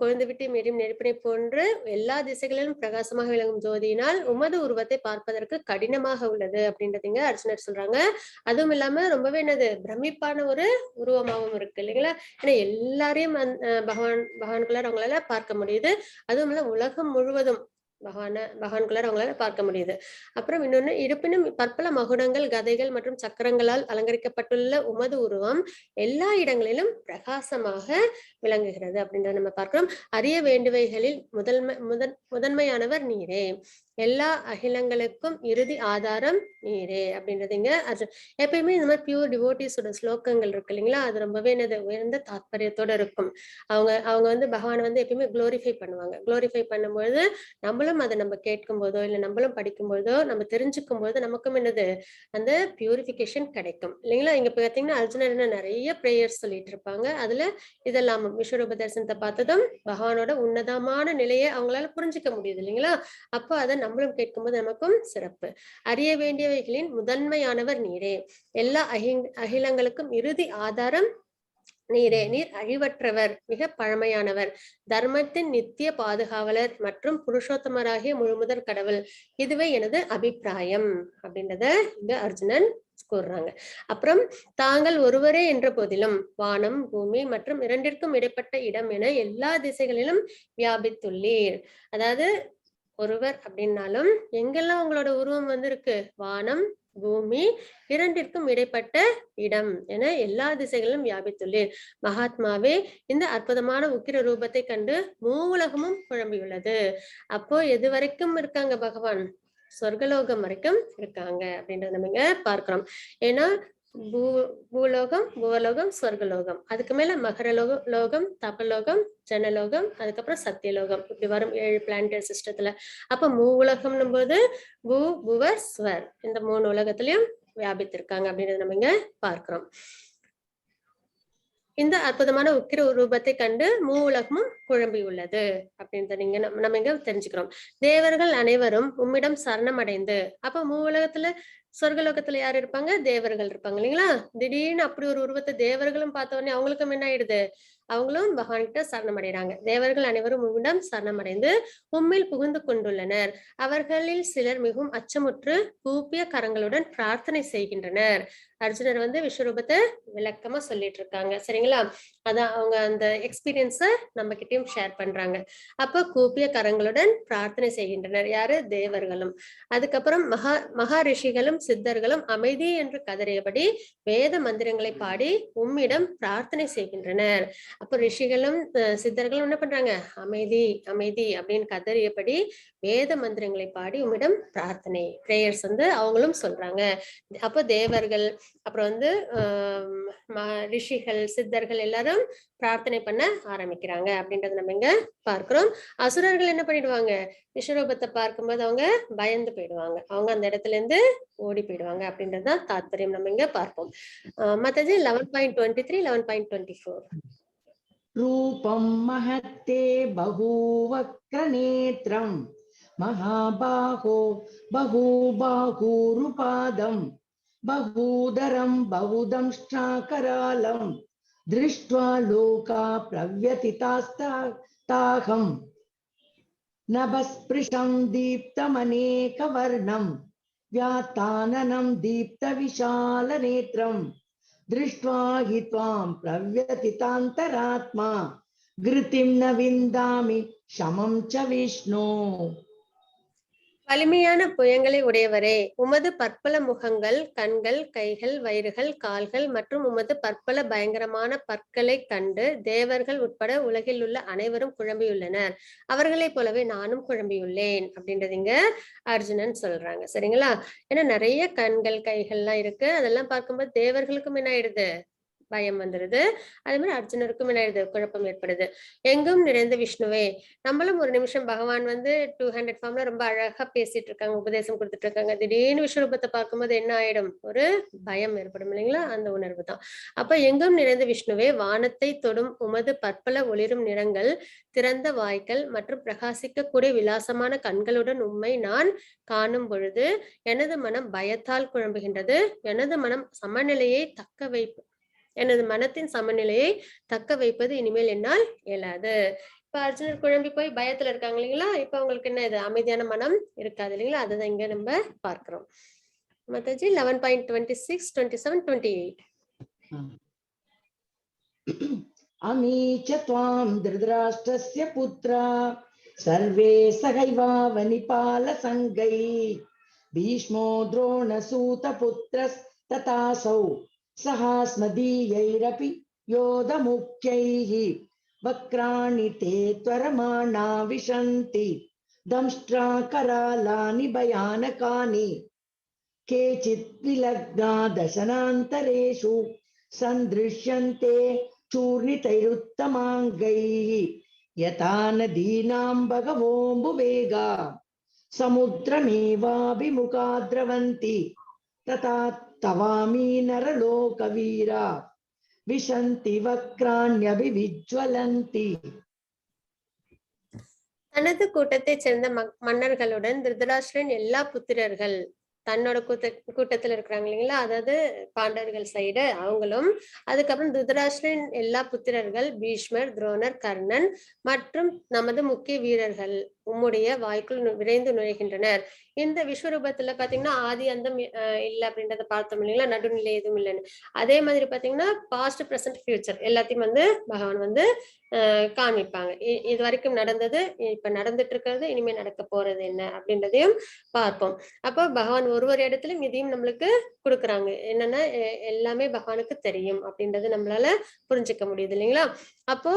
கொழுந்து விட்டு மெரியும் நெருப்பினை போன்று எல்லா திசைகளிலும் பிரகாசமாக விளங்கும் ஜோதியினால் உமது உருவத்தை பார்ப்பதற்கு கடினமாக உள்ளது அப்படின்றதுங்க அர்ஜுனர் சொல்றாங்க. அதுவும் இல்லாம ரொம்பவே என்னது பிரமிப்பான ஒரு உருவமாகவும் இருக்கு இல்லைங்களா? ஏன்னா எல்லாரையும் பகவான்குள்ளார அவங்களால பார்க்க முடியுது. அதுவும் இல்ல உலகம் முழுவதும் பகவான்குள்ளார அவங்களால பார்க்க முடியுது. அப்புறம் இன்னொன்னு, இருப்பினும் பற்பல மகுடங்கள், கதைகள் மற்றும் சக்கரங்களால் அலங்கரிக்கப்பட்டுள்ள உமது உருவம் எல்லா இடங்களிலும் பிரகாசமாக விளங்குகிறது அப்படின்றத நம்ம பார்க்கிறோம். அறிய வேண்டுவைகளில் முதன்மையானவர் நீரே, எல்லா அகிலங்களுக்கும் இறுதி ஆதாரம் நீரே அப்படின்றதுங்க அர்ஜுன். எப்பயுமே இந்த மாதிரி பியூர் டிவோட்டிஸோட ஸ்லோகங்கள் இருக்கு இல்லைங்களா? அது ரொம்பவே என்னது உயர்ந்த தாத்பரியத்தோட இருக்கும். அவங்க வந்து பகவானை வந்து எப்பயுமே குளோரிஃபை பண்ணுவாங்க. குளோரிஃபை பண்ணும்போது நம்மளும் அதை நம்ம கேட்கும் போதோ இல்ல நம்மளும் படிக்கும் போதோ நம்ம தெரிஞ்சுக்கும் போது நமக்கும் என்னது அந்த பியூரிபிகேஷன் கிடைக்கும் இல்லைங்களா? இங்க பாத்தீங்கன்னா அர்ஜுனர் என்ன நிறைய பிரேயர்ஸ் சொல்லிட்டு இருப்பாங்க. அதுல இதெல்லாம் விஸ்வரூப தரிசனத்தை பார்த்ததும் பகவானோட உன்னதமான நிலையை அவங்களால புரிஞ்சுக்க முடியுது இல்லைங்களா? அப்போ அதை நம்மளும் கேட்கும்போது நமக்கும் சிறப்பு. அறிய வேண்டியவைகளின் முதன்மையானவர் நீரே, எல்லா அகிலங்களுக்கும் இறுதி ஆதாரம் நீரே, நீர் அழிவற்றவர், மிக பழமையானவர், தர்மத்தின் நித்திய பாதுகாவலர் மற்றும் புருஷோத்தமராகிய முழுமுதற் கடவுள், இதுவே எனது அபிப்பிராயம் அப்படின்றத இங்க அர்ஜுனன் கூறுறாங்க. அப்புறம் தாங்கள் ஒருவரே என்ற போதிலும் வானம், பூமி மற்றும் இரண்டிற்கும் இடைப்பட்ட இடம் என எல்லா திசைகளிலும் வியாபித்துள்ளீர். அதாவது ஒருவர் அப்படின்னாலும் எங்கெல்லாம் உங்களோட உருவம் வந்து இருக்கு? வானம், பூமி, இரண்டிற்கும் இடைப்பட்ட இடம் என எல்லா திசைகளிலும் வியாபித்துள்ளேன். மகாத்மாவே, இந்த அற்புதமான உக்கிர ரூபத்தை கண்டு மூவுலகமும் குழம்பியுள்ளது. அப்போ எது வரைக்கும் இருக்காங்க பகவான்? சொர்க்கலோகம் வரைக்கும் இருக்காங்க அப்படின்றத நம்ம இங்க பார்க்கிறோம். ஏன்னா பூலோகம், புவலோகம், சொர்க்கலோகம், அதுக்கு மேல லோகம், தபலோகம், ஜனலோகம், அதுக்கப்புறம் சத்தியலோகம், இப்படி வரும் 7 பிளானட்டரி சிஸ்டத்துல. அப்ப மூவுலகம்னும் போது பூ, புவ, ஸ்வர், இந்த 3 உலகத்திலயும் வியாபித்திருக்காங்க அப்படின்றத நம்ம இங்க பார்க்கிறோம். இந்த அற்புதமான உக்கிர ரூபத்தை கண்டு மூவுலகமும் குழம்பி உள்ளது அப்படின்றத நீங்க நம்ம இங்க தெரிஞ்சுக்கிறோம். தேவர்கள் அனைவரும் உம்மிடம் சரணம் அடைந்து, அப்ப மூவுலகத்துல சொர்க்கலோகத்துல யார் இருப்பாங்க? தேவர்கள் இருப்பாங்க இல்லைங்களா? திடீர்னு அப்படி ஒரு உருவத்தை தேவர்களும் பார்த்த உடனே அவங்களுக்கும் என்ன ஆயிடுது? அவங்களும் பகவான் கிட்ட சரணம் அடைகிறாங்க. தேவர்கள் அனைவரும் உம்மிடம் சரணம் அடைந்து உம்மில் புகுந்து கொண்டுள்ளனர். அவர்களில் சிலர் மிகவும் அச்சமுற்று கூப்பிய கரங்களுடன் பிரார்த்தனை செய்கின்றனர். அர்ஜுனர் வந்து விஸ்வரூபத்தை விளக்கமா சொல்லிட்டு இருக்காங்க. சரிங்களா? அதான் அவங்க அந்த எக்ஸ்பீரியன்ஸ நம்ம கிட்டயும் ஷேர் பண்றாங்க. அப்ப கூப்பிய கரங்களுடன் பிரார்த்தனை செய்கின்றனர். யாரு? தேவர்களும். அதுக்கப்புறம் மகா ரிஷிகளும் சித்தர்களும் அமைதி என்று கதறியபடி வேத மந்திரங்களை பாடி உம்மிடம் பிரார்த்தனை செய்கின்றனர். அப்ப ரிஷிகளும் சித்தர்களும் என்ன பண்றாங்க? அமைதி அமைதி அப்படின்னு கதறியபடி வேத மந்திரங்களை பாடி உம்மிடம் பிரார்த்தனை, பிரேயர்ஸ் வந்து அவங்களும் சொல்றாங்க. அப்ப தேவர்கள், அப்புறம் வந்து ரிஷிகள், சித்தர்கள் எல்லாரும் பிரார்த்தனை பண்ண ஆரம்பிக்கிறாங்க அப்படின்றத நம்ம இங்க பார்க்கிறோம். அசுரர்கள் என்ன பண்ணிடுவாங்க? விஸ்வரூபத்தை பார்க்கும்போது அவங்க பயந்து போயிடுவாங்க. அவங்க அந்த இடத்துல இருந்து ஓடி போயிடுவாங்க அப்படின்றதுதான் தாத்பரியம். நம்ம இங்க பார்ப்போம். மத்தது 11.23, 11.24. ரூபம் மஹத்தே பகூவக்ரநேத்ரம் மகாபாஹோ பகூபாகூருபாதம் பகூதரம் பகுதம்ஷ்டாகராலம் திருஷ்ட்வா லோகா பிரவ்யதிதாஸ்தாகம் நபஸ்பிருஷம் தீப்தமநேகவர்ணம் व्याताननं दीप्तविशालनेत्रं दृष्ट्वा हि त्वां प्रव्यथितान्तरात्मा घृतिं न विन्दामि शमं च विष्णो. வலிமையான புயங்களை உடையவரே, உமது பற்பல முகங்கள், கண்கள், கைகள், வயிறுகள், கால்கள் மற்றும் உமது பற்பல பயங்கரமான பற்களை கண்டு தேவர்கள் உட்பட உலகில் உள்ள அனைவரும் குழம்பியுள்ளனர். அவர்களைப் போலவே நானும் குழம்பியுள்ளேன் அப்படின்றது இங்க அர்ஜுனன் சொல்றாங்க. சரிங்களா? ஏன்னா நிறைய கண்கள், கைகள்லாம் இருக்கு. அதெல்லாம் பார்க்கும்போது தேவர்களுக்கும் என்ன ஆயிடுது? பயம் வந்துருது. அதே மாதிரி அர்ஜுனருக்கும் என்ன ஆயிடுது? குழப்பம் ஏற்படுது. எங்கும் நிறைந்த விஷ்ணுவே, நம்மளும் ஒரு நிமிஷம் பகவான் வந்து 200 ஃபார்ம்ல ரொம்ப அழகா பேசிட்டு இருக்காங்க, உபதேசம் கொடுத்துட்டு இருக்காங்க. திடீர்னு விஸ்வரூபத்தை பார்க்கும்போது என்ன ஆயிடும்? ஒரு பயம் ஏற்படும் இல்லைங்களா? அந்த உணர்வு தான். அப்ப எங்கும் நிறைந்த விஷ்ணுவே, வானத்தை தொடும் உமது பற்பல ஒளிரும் நிறங்கள், திறந்த வாய்க்கள் மற்றும் பிரகாசிக்கக்கூடிய விலாசமான கண்களுடன் உம்மை நான் காணும் பொழுது எனது மனம் பயத்தால் குழம்புகின்றது. எனது மனம் சமநிலையை தக்க எனது மனத்தின் சமநிலையை தக்க வைப்பது இனிமேல் என்னால் இயலாது. இப்ப அர்ஜுனர் குழம்பி போய் பயத்துல இருக்காங்க இல்லைங்களா? இப்ப அவங்களுக்கு என்ன இது? அமைதியான மனம் இருக்காது இல்லைங்களா? அதுதான் இங்க நம்ம பார்க்கிறோம். மாதாஜி 11.26, 27, 28. अमीच त्वां धृतराष्ट्रस्य पुत्रा सर्वे सहैवावनिपालसङ्गैः भीष्मो द्रोणसूतपुत्रस्तथासौ सहास्मदीयैरपि योधमुख्यैः वक्राणि ते त्वरमाणा विशन्ति दंष्ट्राकरालानि भयानकानि केचित् विलग्ना दशनान्तरेषु सन्दृश्यन्ते चूर्णितैरुत्तमाङ्गैः यथा नदीनां भगवोऽम्बुवेगा समुद्रमेवाभिमुखा द्रवन्ति तथा तवामि नरलोकवीरा विशन्ति वक्राण्यभिविज्वलन्ति. தனது கூட்டத்தைச் சேர்ந்த மன்னர்களுடன் திருதராஷ்டிரன் எல்லா புத்திரர்கள், தன்னோட கூட்டத்துல இருக்கிறாங்க இல்லைங்களா? அதாவது பாண்டவர்கள் சைடு அவங்களும், அதுக்கப்புறம் திருதராஷ்டிரன் எல்லா புத்திரர்கள் பீஷ்மர், துரோணர், கர்ணன் மற்றும் நமது முக்கிய வீரர்கள் உம்முடைய வாய்க்குள் விரைந்து நுழைகின்றனர். இந்த விஸ்வரூபத்துல பாத்தீங்கன்னா ஆதி அந்தம் இல்ல அப்படின்றத பார்த்தோம் இல்லைங்களா? நடுநிலை எதுவும் இல்லைன்னு. அதே மாதிரி பாத்தீங்கன்னா பாஸ்ட், பிரசன்ட், ஃபியூச்சர் எல்லாத்தையும் வந்து பகவான் வந்து காமிப்பாங்க. இது வரைக்கும் நடந்தது, இப்ப நடந்துட்டு இருக்கிறது, இனிமே நடக்க போறது என்ன அப்படின்றதையும் பார்ப்போம். அப்போ பகவான் ஒரு இடத்துலயும் இதையும் நம்மளுக்கு கொடுக்குறாங்க. என்னன்னா எல்லாமே பகவானுக்கு தெரியும் அப்படின்றது நம்மளால புரிஞ்சுக்க முடியுது இல்லைங்களா? அப்போ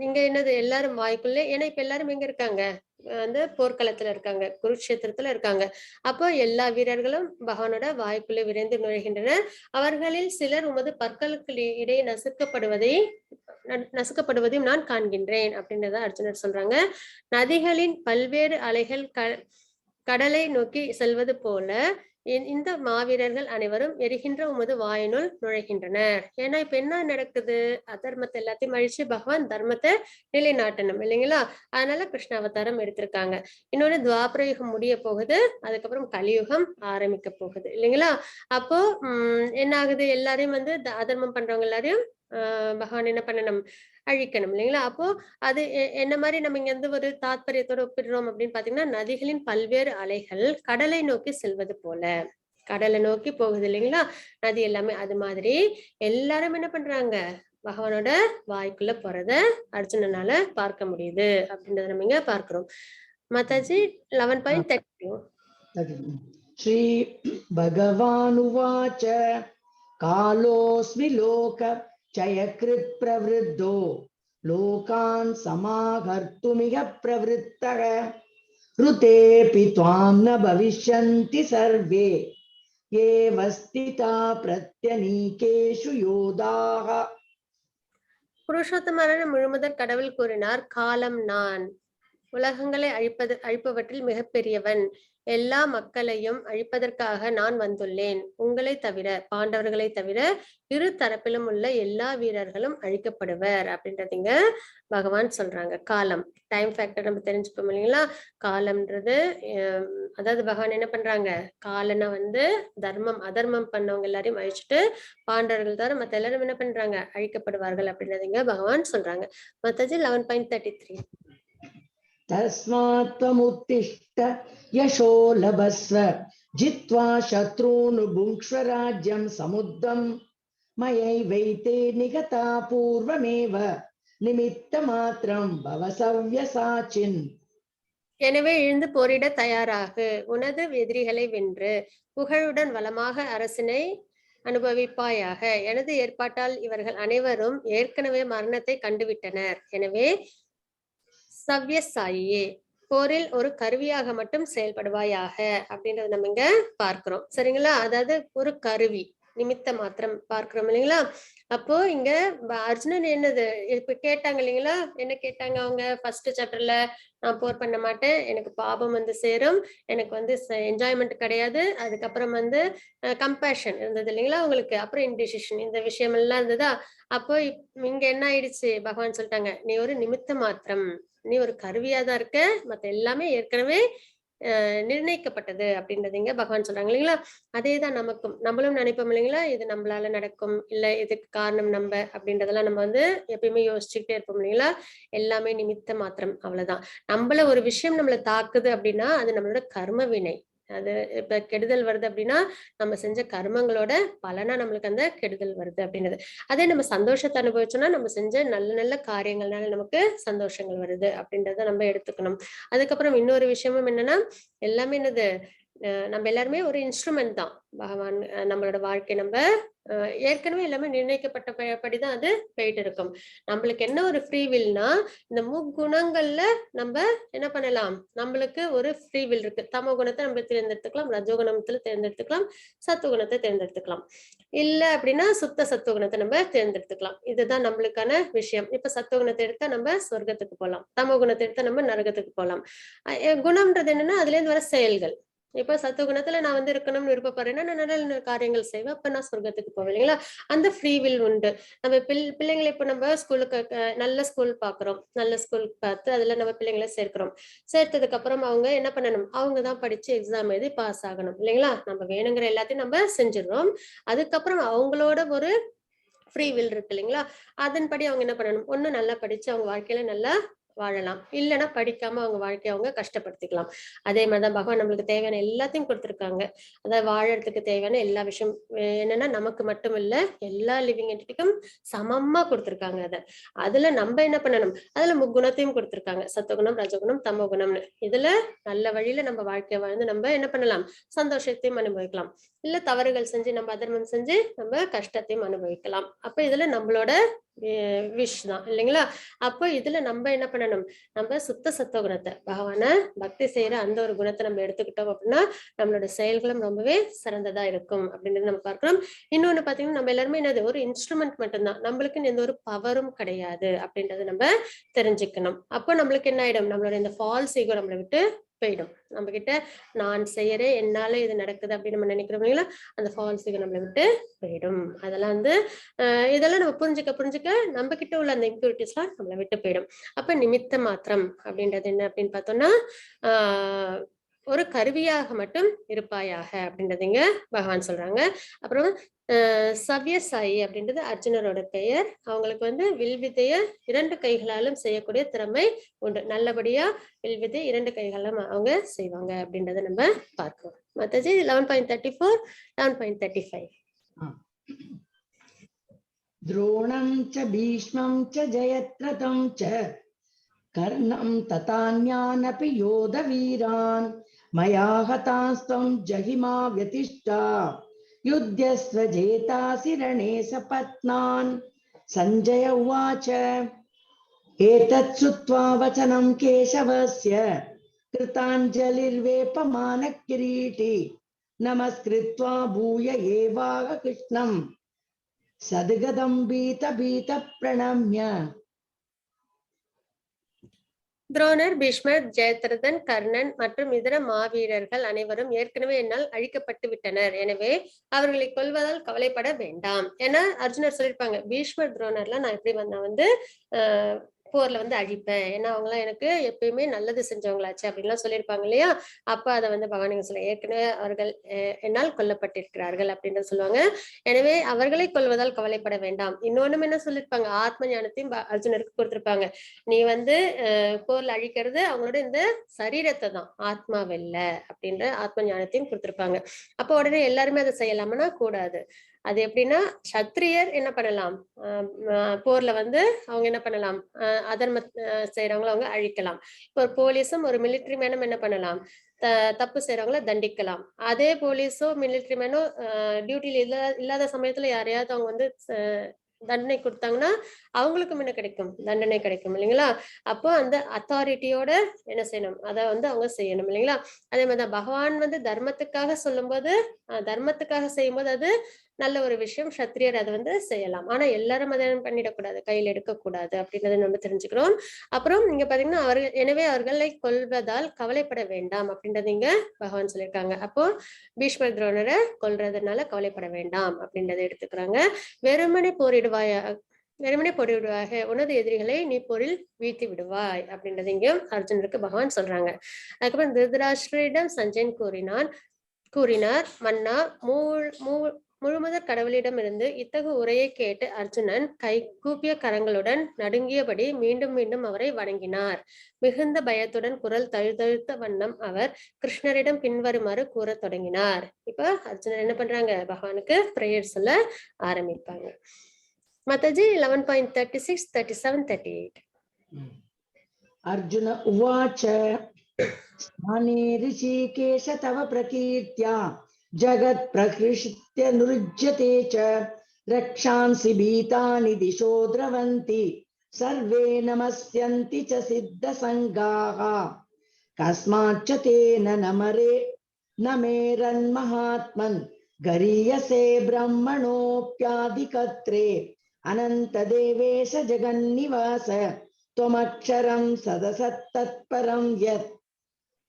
இங்க என்னது எல்லாரும் வாய்க்குள்ள, ஏன்னா இப்ப எல்லாரும் எங்க இருக்காங்க, வந்து போர்க்களத்துல இருக்காங்க, குருட்சேத்திரத்துல இருக்காங்க. அப்போ எல்லா வீரர்களும் பகவானோட வாய்க்குள்ளே விரைந்து நுழைகின்றனர். அவர்களில் சிலர் உமது பற்களுக்கு இடையே நசுக்கப்படுவதையும் நான் காண்கின்றேன் அப்படின்றத அர்ஜுனர் சொல்றாங்க. நதிகளின் பல்வேறு அலைகள் கடலை நோக்கி செல்வது போல இந்த மாவீரர்கள் அனைவரும் எரிகின்ற உமது வாயினுள் நுழைகின்றனர். ஏன்னா இப்ப என்ன நடக்குது, அதர்மத்தை எல்லாத்தையும் அழிச்சு பகவான் தர்மத்தை நிலைநாட்டணும் இல்லைங்களா? அதனால கிருஷ்ணாவதாரம் எடுத்திருக்காங்க. இன்னொன்னு துவாபர யுகம் முடிய போகுது, அதுக்கப்புறம் கலியுகம் ஆரம்பிக்க போகுது இல்லைங்களா? அப்போ என்ன ஆகுது, எல்லாரையும் வந்து அதர்மம் பண்றவங்க எல்லாரையும் பகவான் என்ன பண்ணணும், அழிக்கணும் இல்லைங்களா? அப்போ அது என்ன மாதிரி நம்ம இங்க இருந்து ஒரு தாத்பரியத்தோட ஒப்பிடுறோம் அப்படின்னு பாத்தீங்கன்னா, நதிகளின் பல்வேறு அலைகள் கடலை நோக்கி செல்வது போல, கடலை நோக்கி போகுது இல்லைங்களா நதி எல்லாமே, அது மாதிரி எல்லாரும் என்ன பண்றாங்க, பகவானோட வாய்க்குள்ள போறத அர்ஜுனனால பார்க்க முடியுது அப்படின்றத நம்ம இங்க பார்க்கிறோம். மாதாஜி 11.32 ஸ்ரீ பகவானுவாச்ச காலோஸ்மி லோக ஜயக்ருத் பிரவருத்தோ லோகான் சமாகர்த்துமிக பிரவருத்தக ருதேபி த்வாம் ந பவிஷ்யந்தி சர்வே ஏவ ஸ்திதா பிரத்யநீகேஷு யோதாக. புருஷோத்தமரான முழுமுதற் கடவுள் கூறினார், காலம் நான், உலகங்களை அழிப்பவற்றில் மிகப்பெரியவன், எல்லா மக்களையும் அழிப்பதற்காக நான் வந்துள்ளேன். உங்களை தவிர, பாண்டவர்களை தவிர இரு தரப்பிலும் உள்ள எல்லா வீரர்களும் அழிக்கப்படுவர் அப்படின்றதுங்க பகவான் சொல்றாங்க. காலம், டைம் ஃபேக்டர் நம்ம தெரிஞ்சுப்போம் இல்லைங்களா? காலம்ன்றது அதாவது பகவான் என்ன பண்றாங்க, காலனை வந்து அதர்மம் பண்ணவங்க எல்லாரையும் அழிச்சுட்டு பாண்டவர்கள் தவிர மத்த எல்லாரும் என்ன பண்றாங்க, அழிக்கப்படுவார்கள் அப்படின்றதுங்க பகவான் சொல்றாங்க. மத்தாஜி 11.33 தஸ்மாத் த்வமுத்திஷ்ட யசோ லபஸ்வ ஜித்வா சத்ரூன் புங்க்ஷ்வ ராஜ்யம் சமுத்தம் மயைவைதே நிகதா பூர்வமேவ நிமித்த மாத்திரம் பவ சவ்யசாச்சின். எனவே எழுந்து போரிட தயாராகு, உனது எதிரிகளை வென்று புகழுடன் வளமாக அரசினை அனுபவிப்பாயாக. எனது ஏற்பாட்டால் இவர்கள் அனைவரும் ஏற்கனவே மரணத்தை கண்டுவிட்டனர். எனவே சவ்யசாயியே, போரில் ஒரு கருவியாக மட்டும் செயல்படுவாயாக அப்படின்றத நம்ம இங்க பார்க்கிறோம் சரிங்களா? அதாவது ஒரு கருவி, நிமித்த மாத்திரம் பார்க்கிறோம் இல்லைங்களா? அப்போ இங்க அர்ஜுனன் என்னது இப்ப கேட்டாங்க இல்லைங்களா? என்ன கேட்டாங்க அவங்க ஃபர்ஸ்ட் சாப்டர்ல, நான் போர் பண்ண மாட்டேன், எனக்கு பாபம் வந்து சேரும், எனக்கு வந்து என்ஜாய்மெண்ட் கிடையாது, அதுக்கப்புறம் வந்து கம்பேஷன் இருந்தது இல்லைங்களா உங்களுக்கு, அப்புறம் இன்டிசிஷன், இந்த விஷயம் எல்லாம் இருந்ததா? அப்போ இங்க என்ன ஆயிடுச்சு, பகவான் சொல்லிட்டாங்க, நீ ஒரு நிமித்த மாத்திரம், நீ ஒரு கருவியா தான் இருக்க, மத்த எல்லாமே ஏற்கனவே நிர்ணயிக்கப்பட்டது அப்படின்றதுங்க பகவான் சொல்றாங்க இல்லைங்களா? அதேதான் நமக்கும், நம்மளும் நினைப்போம் இல்லைங்களா, இது நம்மளால நடக்கும், இல்ல இதுக்கு காரணம் நம்ம அப்படின்றதெல்லாம் நம்ம வந்து எப்பயுமே யோசிச்சுக்கிட்டே இருப்போம் இல்லைங்களா? எல்லாமே நிமித்த மாத்திரம், அவ்வளவுதான். நம்மள ஒரு விஷயம் நம்மள தாக்குது அப்படின்னா அது நம்மளோட கர்ம வினை. அது இப்ப கெடுதல் வருது அப்படின்னா நம்ம செஞ்ச கர்மங்களோட பலனா நம்மளுக்கு அந்த கெடுதல் வருது அப்படின்றது. அதே நம்ம சந்தோஷத்தை அனுபவிச்சோம்னா நம்ம செஞ்ச நல்ல நல்ல காரியங்கள்னால நமக்கு சந்தோஷங்கள் வருது அப்படின்றத நம்ம எடுத்துக்கணும். அதுக்கப்புறம் இன்னொரு விஷயமும் என்னன்னா, எல்லாமே என்னது, நம்ம எல்லாருமே ஒரு இன்ஸ்ட்ருமெண்ட் தான். பகவான் நம்மளோட வாழ்க்கை நம்ம ஏற்கனவே எல்லாமே நிர்ணயிக்கப்பட்டபடிதான் அது போயிட்டு இருக்கும். நம்மளுக்கு என்ன ஒரு ஃப்ரீ வில்னா, இந்த முக்குணங்கள்ல நம்ம என்ன பண்ணலாம், நம்மளுக்கு ஒரு ஃப்ரீ வில் இருக்கு. தமோ குணத்தை நம்ம தேர்ந்தெடுத்துக்கலாம், ரஜோகுணத்துல தேர்ந்தெடுத்துக்கலாம், சத்துவகுணத்தை தேர்ந்தெடுத்துக்கலாம். இல்ல அப்படின்னா சுத்த சத்துவகுணத்தை நம்ம தேர்ந்தெடுத்துக்கலாம். இதுதான் நம்மளுக்கான விஷயம். இப்ப சத்துவகுணத்தை எடுத்தா நம்ம சொர்க்கத்துக்கு போகலாம், தமோ குணத்தை எடுத்தா நம்ம நரகத்துக்கு போகலாம். குணம்ன்றது என்னன்னா அதுல இருந்து வர செயல்கள். இப்ப சத்துவகுணத்துல நான் வந்து இருக்கணும்னு விருப்பப்படுறேன்னா நான் நல்ல காரியங்கள் செய்வேன், அப்ப நான் சொர்க்கத்துக்கு போவேன் இல்லைங்களா? அந்த ஃப்ரீ வில் உண்டு. நம்ம பிள்ளைங்களை இப்ப நம்ம ஸ்கூலுக்கு நல்ல ஸ்கூல் பாக்குறோம், நல்ல ஸ்கூல் பார்த்து அதுல நம்ம பிள்ளைங்களை சேர்க்கிறோம். சேர்த்ததுக்கு அப்புறம் அவங்க என்ன பண்ணணும், அவங்கதான் படிச்சு எக்ஸாம் எழுதி பாஸ் ஆகணும் இல்லைங்களா? நம்ம வேணுங்கிற எல்லாத்தையும் நம்ம செஞ்சிடறோம். அதுக்கப்புறம் அவங்களோட ஒரு ஃப்ரீ வில் இருக்கு இல்லைங்களா? அதன்படி அவங்க என்ன பண்ணணும், ஒண்ணு நல்லா படிச்சு அவங்க வாழ்க்கையில நல்லா வாழலாம், இல்லைன்னா படிக்காம அவங்க வாழ்க்கையை அவங்க கஷ்டப்படுத்திக்கலாம். அதே மாதிரிதான் பகவான் நம்மளுக்கு தேவையான எல்லாத்தையும் கொடுத்திருக்காங்க. அதாவது வாழறதுக்கு தேவையான எல்லா விஷயம் என்னன்னா நமக்கு மட்டும் இல்ல, எல்லா லிவிங் என்டிட்டிக்கும் சமமா கொடுத்திருக்காங்க. அதுல நம்ம என்ன பண்ணணும், அதுல முக்குணத்தையும் கொடுத்திருக்காங்க, சத்துவகுணம், ரஜகுணம், தமோகுணம்னு. இதுல நல்ல வழியில நம்ம வாழ்க்கைய வாழ்ந்து நம்ம என்ன பண்ணலாம், சந்தோஷத்தையும் அனுபவிக்கலாம். இல்ல தவறுகள் செஞ்சு நம்ம அதர்மம் செஞ்சு நம்ம கஷ்டத்தையும் அனுபவிக்கலாம். அப்ப இதுல நம்மளோட விஷ் தான் இல்லைங்களா. அப்போ இதுல நம்ம என்ன பண்ணணும், நம்ம சுத்த சத்துவ குணத்தை, பகவான பக்தி செய்யற அந்த ஒரு குணத்தை நம்ம எடுத்துக்கிட்டோம் அப்படின்னா நம்மளோட செயல்களும் ரொம்பவே சிறந்ததா இருக்கும் அப்படின்றது நம்ம பார்க்கலாம். இன்னொன்னு பாத்தீங்கன்னா, நம்ம எல்லாருமே என்னது, ஒரு இன்ஸ்ட்ருமெண்ட் மட்டும்தான், நம்மளுக்கு எந்த ஒரு பவரும் கிடையாது அப்படின்றத நம்ம தெரிஞ்சுக்கணும். அப்போ நம்மளுக்கு என்ன ஆயிடும், நம்மளோட இந்த ஃபால்ஸ் ஈகோ நம்மளை விட்டு போயிடும். நம்ம கிட்ட நான் செய்யறேன், என்னால இது நடக்குது அப்படின்னு நம்ம நினைக்கிறோம் இல்லைங்களா, அந்த ஃபால்ஸ் ஈகோ நம்மளை விட்டு போயிடும். அதெல்லாம் வந்து இதெல்லாம் நம்ம புரிஞ்சுக்க நம்ம கிட்ட உள்ள அந்த இம்பியூரிட்டிஸ் எல்லாம் நம்மளை விட்டு போயிடும். அப்ப நிமித்த மாத்திரம் அப்படின்றது என்ன அப்படின்னு பார்த்தோம்னா, ஒரு கருவியாக மட்டும் இருப்பாயாக அப்படின்றதுங்க பகவான் சொல்றாங்க. அப்புறம் சவ்யசாயி அப்படின்றது அர்ஜுனரோட பெயர். அவங்களுக்கு வந்து வில்வித்தைய 2 கைகளாலும் செய்யக்கூடிய திறமை உண்டு. நல்லபடியா வில்வித்தை 2 கைகளாலும் அவங்க செய்வாங்க அப்படின்றத நம்ம பார்க்கிறோம். மத்தஜி 11.34 11.35. द्रोणं च भीष्मं च जयद्रथं च कर्णं तथान्यानपि योधवीरान् मया हतास्त्वं जहिमा व्यतिष्ठा युध्यस्व जेतासि रणे सपत्नान्. सञ्जय उवाच एतत् श्रुत्वा वचनं केशवस्य कृताञ्जलिर्वेपमानकिरीटी नमस्कृत्वा भूय एवाह कृष्णं सद्गदं भीत प्रणम्य. துரோணர், பீஷ்மர், ஜெயத்ரதன், கர்ணன் மற்றும் இதர மாவீரர்கள் அனைவரும் ஏற்கனவே என்னால் அழிக்கப்பட்டு விட்டனர். எனவே அவர்களை கொல்வதால் கவலைப்பட வேண்டாம். ஏன்னா அர்ஜுனர் சொல்லியிருப்பாங்க, பீஷ்மர் துரோணர்லாம் நான் எப்படி வந்து போர்ல வந்து அழிப்பேன், ஏன்னா அவங்களாம் எனக்கு எப்பயுமே நல்லது செஞ்சவங்களாச்சு அப்படின்லாம் சொல்லியிருப்பாங்க இல்லையா. அப்ப அதை வந்து பகவான் சொல்ல, ஏற்கனவே அவர்கள் என்னால் கொல்லப்பட்டிருக்கிறார்கள் அப்படின்றத சொல்லுவாங்க. எனவே அவர்களை கொல்வதால் கவலைப்பட வேண்டாம். இன்னொன்னும் என்ன சொல்லியிருப்பாங்க, ஆத்ம ஞானத்தையும் அர்ஜுனருக்கு கொடுத்திருப்பாங்க. நீ வந்து போர்ல அழிக்கிறது அவங்களோட இந்த சரீரத்தை தான், ஆத்மாவில்ல அப்படின்ற ஆத்ம ஞானத்தையும் கொடுத்திருப்பாங்க. அப்போ உடனே எல்லாருமே அதை செய்யலாம்னா கூடாது. அது எப்படின்னா, சத்திரியர் என்ன பண்ணலாம், போர்ல வந்து அவங்க என்ன பண்ணலாம், அதர்ம செய்யறவங்கள அவங்க அழிக்கலாம். இப்போ ஒரு போலீஸும் ஒரு மிலிட்டரி மேனும் என்ன பண்ணலாம், தப்பு செய்யறவங்கள தண்டிக்கலாம். அதே போலீஸோ மிலிட்டரி மேனோ டியூட்டில இல்லாத சமயத்துல யாரையாவது அவங்க வந்து தண்டனை கொடுத்தாங்கன்னா அவங்களுக்கும் என்ன கிடைக்கும், தண்டனை கிடைக்கும் இல்லைங்களா. அப்போ அந்த அத்தாரிட்டியோட என்ன செய்யணும், அதை வந்து அவங்க செய்யணும் இல்லைங்களா. அதே மாதிரிதான் பகவான் வந்து தர்மத்துக்காக சொல்லும்போது, தர்மத்துக்காக செய்யும்போது அது நல்ல ஒரு விஷயம், சத்திரியர் அதை வந்து செய்யலாம். ஆனா எல்லாரும் அதை பண்ணிடக்கூடாது, கையில் எடுக்கக்கூடாது அப்படின்றத நம்ம தெரிஞ்சுக்கிறோம். அப்புறம் இங்க பாத்தீங்கன்னா, எனவே அவர்களை கொல்வதால் கவலைப்பட வேண்டாம் அப்படின்றது இங்க பகவான் சொல்லியிருக்காங்க. அப்போ பீஷ்மர் துரோணரை கொல்றதுனால கவலைப்பட வேண்டாம் அப்படின்றத எடுத்துக்கிறாங்க. வெறுமனே போரிடுவாக, உனது எதிரிகளை நீ போரில் வீழ்த்தி விடுவாய் அப்படின்றது இங்க அர்ஜுனருக்கு பகவான் சொல்றாங்க. அதுக்கப்புறம் திருதராஷ்டிரியிடம் சஞ்சயன் கூறினார், மன்னா, முழுமுதற் கடவுளிடம் இருந்து இத்தகு உரையை கேட்டு அர்ஜுனன் கை கூப்பிய கரங்களுடன் நடுங்கியபடி மீண்டும் மீண்டும் அவரை வணங்கினார். மிகுந்த பயத்துடன் குரல் தழுதழுத்த வண்ணம் அவர் கிருஷ்ணரிடம் பின்வருமாறு கூற தொடங்கினார். இப்ப அர்ஜுனன் என்ன பண்றாங்க, பகவானுக்கு பிரேயர் சொல்ல ஆரம்பிப்பாங்க. மத்தஜி 11.36 37 38. अर्जुन उवाच स्थाने ऋषिकेश तव प्रकीर्त्या जगत् प्रकृष्य नृज्यते च रक्षांसि भीतानि दिशो द्रवन्ति सर्वे नमस्यन्ति च सिद्धसङ्गाः कस्माच्च तेन न मेरन्महात्मन् गरीयसे ब्रह्मणोऽप्याधिकर्त्रे अनन्तदेवेश जगन्निवास त्वमक्षरं सदसत्तत्परं यत्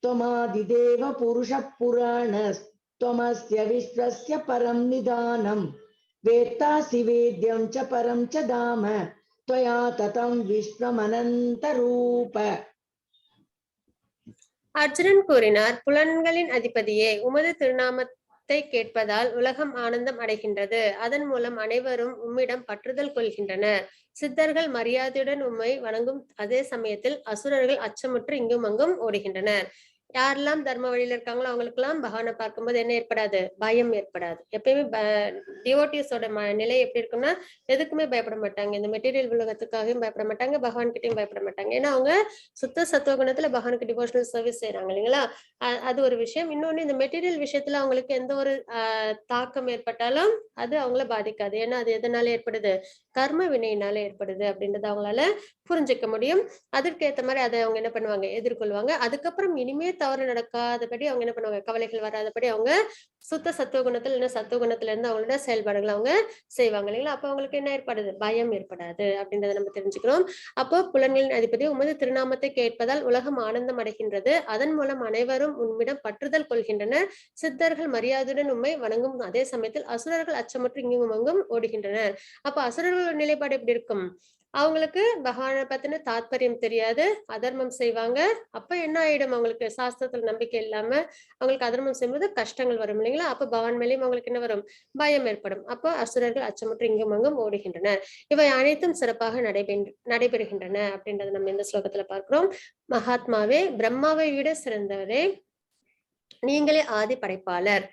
त्वमादिदेव पुरुषः पुराणस्त्वमस्य विश्वस्य परं निधानं वेत्तासि वेद्यं च परं च धाम त्वया ततं विश्वमनन्तरूप. அர்ஜுனன் கூறினார், புலன்களின் அதிபதியே, உமது திருநாமத்தை கேட்பதால் உலகம் ஆனந்தம் அடைகின்றது. அதன் மூலம் அனைவரும் உம்மிடம் பற்றுதல் கொள்கின்றனர். சித்தர்கள் மரியாதையுடன் உம்மை வணங்கும் அதே சமயத்தில் அசுரர்கள் அச்சமுற்று இங்கும் அங்கும் ஓடுகின்றனர். யாரெல்லாம் தர்ம வழியில இருக்காங்களோ அவங்களுக்கு எல்லாம் பகவானை பார்க்கும்போது என்ன ஏற்படாது? பயம் ஏற்படாது. எப்பயுமே டிவோட்டிஸோட நிலை எப்படி இருக்கும்னா எதுக்குமே பயப்பட மாட்டாங்க. இந்த மெட்டீரியல் உலகத்துக்காகவும் பயப்பட மாட்டாங்க, பகவான் கிட்டையும் பயப்பட மாட்டாங்க. ஏன்னா அவங்க சுத்த சத்துவகுணத்துல பகவானுக்கு டிவோஷனல் சர்வீஸ் செய்யறாங்க இல்லைங்களா? அது ஒரு விஷயம். இன்னொன்னு, இந்த மெட்டீரியல் விஷயத்துல அவங்களுக்கு எந்த ஒரு தாக்கம் ஏற்பட்டாலும் அது அவங்கள பாதிக்காது. ஏன்னா அது எதனால ஏற்படுது? கர்ம வினையினால ஏற்படுது அப்படின்றத அவங்களால புரிஞ்சுக்க முடியும். அதற்கேற்ற மாதிரி அதை அவங்க என்ன பண்ணுவாங்க? எதிர்கொள்வாங்க. அதுக்கப்புறம் இனிமே தவறு நடக்காதபடி அவங்க என்ன பண்ணுவாங்க? கவலைகள் வராதபடி அவங்க சுத்த சத்துவகுணத்துல இல்லைன்னா சத்துவகுணத்துல இருந்து அவங்களோட செயல்பாடுகள் அவங்க செய்வாங்க இல்லைங்களா? அப்ப அவங்களுக்கு என்ன ஏற்படுது? பயம் ஏற்படாது அப்படின்றத நம்ம தெரிஞ்சுக்கிறோம். அப்போ புலன்களின் அதிபதி உமது திருநாமத்தை கேட்பதால் உலகம் ஆனந்தம் அடைகின்றது. அதன் மூலம் அனைவரும் உம்மிடம் பற்றுதல் கொள்கின்றனர். சித்தர்கள் மரியாதையுடன் உம்மை வணங்கும் அதே சமயத்தில் அசுரர்கள் அச்சமுற்று இங்கும் அங்கும் ஓடுகின்றனர். அப்ப அசுரர்களோட நிலைப்பாடு எப்படி இருக்கும்? அவங்களுக்கு பகவானை பத்தின தாத்பரியம் தெரியாது, அதர்மம் செய்வாங்க. அப்ப என்ன ஆயிடும்? அவங்களுக்கு சாஸ்திரத்துல நம்பிக்கை இல்லாம அவங்களுக்கு அதர்மம் செய்யும்போது கஷ்டங்கள் வரும் இல்லைங்களா? அப்ப பகவான் மேலேயும் அவங்களுக்கு என்ன வரும்? பயம் ஏற்படும். அப்போ அசுரர்கள் அச்சமுற்று இங்கும் அங்கும் ஓடுகின்றனர். இவை அனைத்தும் சிறப்பாக நடைபெறுகின்றன அப்படின்றத நம்ம இந்த ஸ்லோகத்துல பார்க்கிறோம். மகாத்மாவே, பிரம்மாவை விட சிறந்தவரே, நீங்களே ஆதி படைப்பாளர்.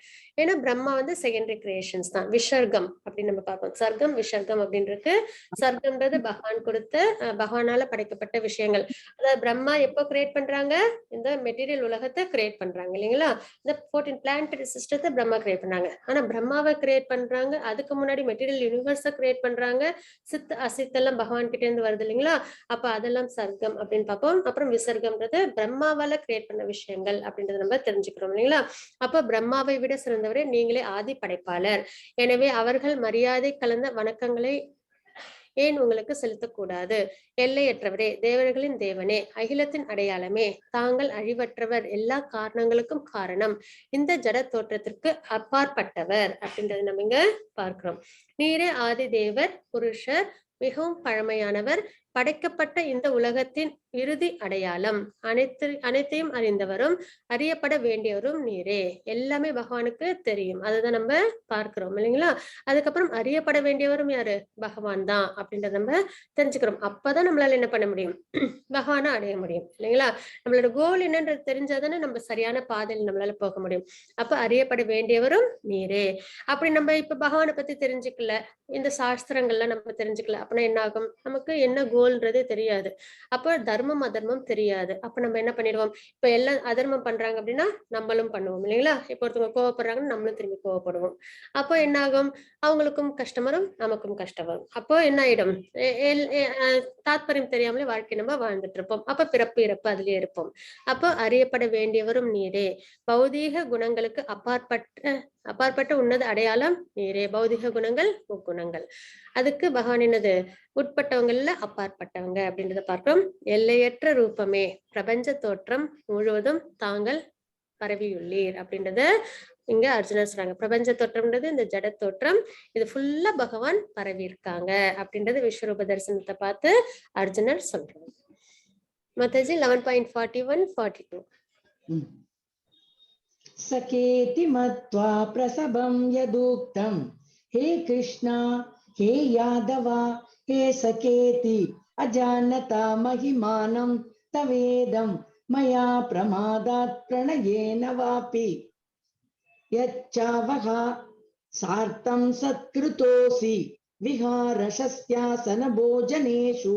ஏன்னா பிரம்மா வந்து செகண்டரி கிரியேஷன்ஸ் தான். விசர்க்கம் அப்படின்னு நம்ம பார்ப்போம். சர்க்கம் விசர்க்கம் அப்படின்னு இருக்கு. சர்க்கம்ன்றது பகவான் கொடுத்த பகவானால படைக்கப்பட்ட விஷயங்கள். அதாவது பிரம்மா எப்போ கிரியேட் பண்றாங்க? இந்த மெட்டீரியல் உலகத்தை கிரியேட் பண்றாங்க இல்லைங்களா? இந்த 14 பிளானட்டரி சிஸ்டத்தை பிரம்மா கிரியேட் பண்றாங்க. ஆனா பிரம்மாவை கிரியேட் பண்றாங்க, அதுக்கு முன்னாடி மெட்டீரியல் யூனிவர்ஸை கிரியேட் பண்றாங்க. சித் அசித்தெல்லாம் பகவான் கிட்ட இருந்து வருது இல்லைங்களா? அப்ப அதெல்லாம் சர்க்கம் அப்படின்னு பார்ப்போம். அப்புறம் விசர்க்கம்ன்றது பிரம்மாவால கிரியேட் பண்ண விஷயங்கள் அப்படின்றத நம்ம தெரிஞ்சுக்கிறோம் இல்லைங்களா? அப்ப பிரம்மாவை விட சிறந்தவரே, நீங்களே ஆதி படைப்பாளர். எனவே அவர்கள் மரியாதை கலந்த வணக்கங்களை ஏன் உங்களுக்கு செலுத்தக்கூடாது? எல்லையற்றவரே, தேவர்களின் தேவனே, அகிலத்தின் அடையாளமே, தாங்கள் அழிவற்றவர், எல்லா காரணங்களுக்கும் காரணம், இந்த ஜட தோற்றத்திற்கு அப்பாற்பட்டவர் அப்படின்றத நம்ம இங்க பார்க்கிறோம். நீரே ஆதி தேவர், புருஷர், மிகவும் பழமையானவர், படைக்கப்பட்ட இந்த உலகத்தின் இறுதி அடையாளம், அனைத்தையும் அறிந்தவரும் அறியப்பட வேண்டியவரும் நீரே. எல்லாமே பகவானுக்கு தெரியும், அதுதான் நம்ம பார்க்கிறோம் இல்லைங்களா? அதுக்கப்புறம் அறியப்பட வேண்டியவரும் யாரு? பகவான் தான் அப்படின்றத நம்ம தெரிஞ்சுக்கிறோம். அப்பதான் நம்மளால என்ன பண்ண முடியும்? பகவானை அடைய முடியும் இல்லைங்களா? நம்மளோட கோல் என்னன்றது தெரிஞ்சாதானே நம்ம சரியான பாதையில் நம்மளால போக முடியும். அப்ப அறியப்பட வேண்டியவரும் நீரே. அப்படி நம்ம இப்ப பகவானை பத்தி தெரிஞ்சுக்கல, இந்த சாஸ்திரங்கள்லாம் நம்ம தெரிஞ்சுக்கல அப்படின்னா என்ன ஆகும்? நமக்கு என்ன கோல்ன்றதே தெரியாது. அப்போ தர்மம் அதர்மம் தெரியாது. அப்ப நம்ம என்ன பண்ணிடுவோம்? இப்ப எல்லாம் அதர்மம் பண்றாங்க அப்படின்னா நம்மளும் பண்ணுவோம் இல்லைங்களா? இப்ப ஒருத்தவங்க கோவப்படுறாங்கன்னு நம்மளும் திரும்பி கோவப்படுவோம். அப்போ என்ன ஆகும்? அவங்களுக்கும் கஷ்டம் வரும், நமக்கும் கஷ்டம் வரும். அப்போ என்ன ஆயிடும்? தாத்பரியம் தெரியாமலே வாழ்க்கை நம்ம வாழ்ந்துட்டு இருப்போம். அப்ப பிறப்பு இறப்பு அதுலயே இருப்போம். அப்போ அறியப்பட வேண்டியவரும் நீரே. பௌதீக குணங்களுக்கு அப்பாற்பட்ட உன்னத அடையாளம் நீரே. பௌதிக குணங்கள் முக்குணங்கள், அதுக்கு பகவான் என்னது? உட்பட்டவங்கள்ல அப்பாற்பட்டவங்க அப்படின்றத பார்க்கிறோம். எல்லையற்ற ரூபமே, பிரபஞ்ச தோற்றம் முழுவதும் தாங்கள் பரவியுள்ளீர் அப்படின்றத இங்க அர்ஜுனர் சொல்றாங்க. பிரபஞ்ச தோற்றம்ன்றது இந்த ஜட தோற்றம், இது ஃபுல்லா பகவான் பரவி இருக்காங்க அப்படின்றது விஸ்வரூப தரிசனத்தை பார்த்து அர்ஜுனர் சொல்றாங்க. மாதாஜி 11.41-42. सकेति मत्वा प्रसभं यदुक्तं, हे कृष्णा हे यादवा हे सकेति अजानता महिमानं तवेदं मया प्रमादात् प्रणयेन वापि यच्चावः सार्थं सत्कृतोऽसि विहारशस्यासन भोजनेषु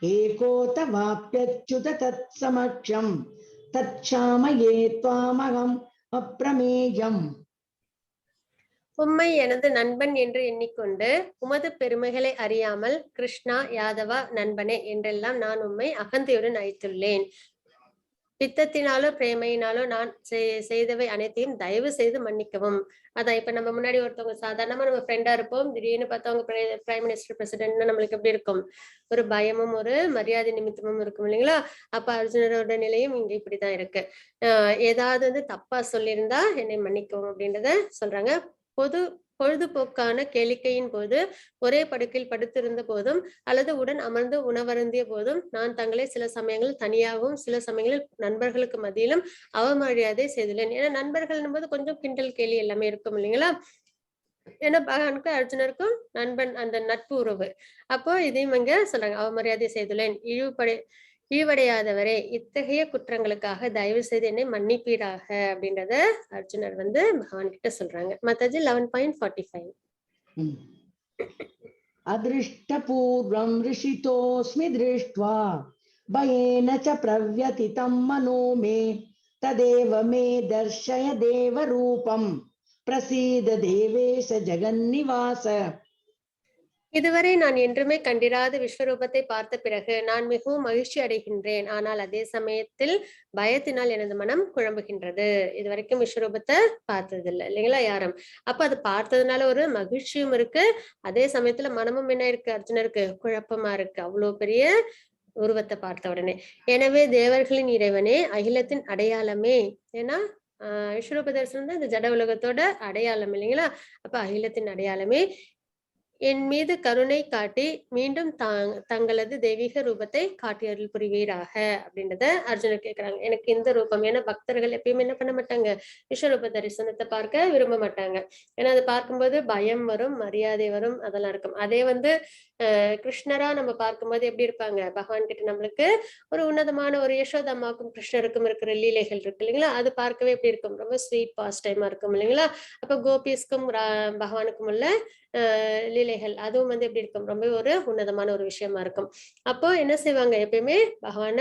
एकोतवाप्यच्युत तत्समक्षं तच्छामये त्वामहम् अप्रमेयम्. உம்மை எனது நண்பன் என்று எண்ணிக்கொண்டு உமது பெருமைகளை அறியாமல் கிருஷ்ணா யாதவா நண்பனே என்றெல்லாம் நான் உம்மை அகந்தையுடன் அழைத்துள்ளேன். பித்தத்தினாலோ பிரேமையினாலோ நான் செய்தவை அனைத்தையும் தயவு செய்து மன்னிக்கவும். அதான் இப்ப நம்ம முன்னாடி ஒருத்தவங்க சாதாரணமா நம்ம ஃப்ரெண்டா இருப்போம், திடீர்னு பார்த்தவங்க பிரைம் மினிஸ்டர் பிரசிடென்ட்னா நம்மளுக்கு எப்படி இருக்கும்? ஒரு பயமும் ஒரு மரியாதை நிமித்தமும் இருக்கும் இல்லைங்களா? அப்ப அர்ஜுனரோட நிலையும் இங்க இப்படிதான் இருக்கு. ஏதாவது வந்து தப்பா சொல்லியிருந்தா என்னை மன்னிக்கவும் அப்படின்றத சொல்றாங்க. பொழுதுபோக்கான கேளிக்கையின் போது, ஒரே படுக்கையில் படுத்திருந்த போதும் அல்லது உடன் அமர்ந்து உணவருந்திய போதும் நான் தங்களை சில சமயங்களில் தனியாகவும் சில சமயங்களில் நண்பர்களுக்கு மத்தியிலும் அவமரியாதை செய்துள்ளேன். ஏன்னா நண்பர்கள் போது கொஞ்சம் கிண்டல் கேலி எல்லாமே இருக்கும் இல்லைங்களா? ஏன்னா பகவானுக்கும் அர்ஜுனருக்கும் நண்பன் அந்த நட்பு உறவு. அப்போ இதையும் இங்க சொல்றாங்க, அவமரியாதை செய்துள்ளேன். இழிவடையாதவரே, இத்தகைய குற்றங்களுக்காக தயவு செய்து என்னை மன்னிப்பீராக அப்படின்றத அர்ஜுனர் வந்து பகவான் கிட்ட சொல்றாங்க. மத்தாஜி 11.45. अदृष्टपूर्वं ऋषितोऽस्मि दृष्ट्वा भयेन च प्रव्यथितं मनो मे तदेव मे दर्शय देवरूपं प्रसीद देवेश जगन्निवास. இதுவரை நான் என்றுமே கண்டிராத விஸ்வரூபத்தை பார்த்த பிறகு நான் மிகவும் மகிழ்ச்சி அடைகின்றேன். ஆனால் அதே சமயத்தில் பயத்தினால் எனது மனம் குழம்புகின்றது. இதுவரைக்கும் விஸ்வரூபத்தை பார்த்ததில்லை இல்லைங்களா யாரும். அப்ப அது பார்த்ததுனால ஒரு மகிழ்ச்சியும் இருக்கு, அதே சமயத்துல மனமும் என்ன இருக்கு அர்ஜுனருக்கு, குழப்பமா இருக்கு. அவ்வளவு பெரிய உருவத்தை பார்த்த உடனே. எனவே தேவர்களின் இறைவனே, அகிலத்தின் அடையாளமே, ஏன்னா விஸ்வரூப தரிசனம் தான் இந்த ஜட உலகத்தோட அடையாளம் இல்லைங்களா? அப்ப அகிலத்தின் அடையாளமே, என் மீது கருணை காட்டி மீண்டும் தங்களது தெய்வீக ரூபத்தை காட்டி அருள் புரிவீராக அப்படின்றத அர்ஜுனர் கேட்கிறாங்க. எனக்கு இந்த ரூபம், ஏன்னா பக்தர்கள் எப்பயுமே என்ன பண்ண மாட்டாங்க, விஸ்வரூப தரிசனத்தை பார்க்க விரும்ப மாட்டாங்க. ஏன்னா அதை பார்க்கும்போது பயம் வரும், மரியாதை வரும், அதெல்லாம் இருக்கும். அதே வந்து கிருஷ்ணரா நம்ம பார்க்கும்போது எப்படி இருப்பாங்க, பகவான் கிட்ட நம்மளுக்கு ஒரு உன்னதமான ஒரு யசோதாமாவுக்கும் கிருஷ்ணருக்கும் இருக்கிற லீலைகள் இருக்கு இல்லைங்களா? அது பார்க்கவே எப்படி இருக்கும், ரொம்ப ஸ்வீட் பாஸ்ட் டைமா இருக்கும் இல்லைங்களா? அப்ப கோபிஸ்க்கும் பகவானுக்கும் உள்ள லீலைகள் அதுவும் வந்து எப்படி இருக்கும், ரொம்ப ஒரு உன்னதமான ஒரு விஷயமா இருக்கும். அப்போ என்ன செய்வாங்க, எப்பயுமே பகவான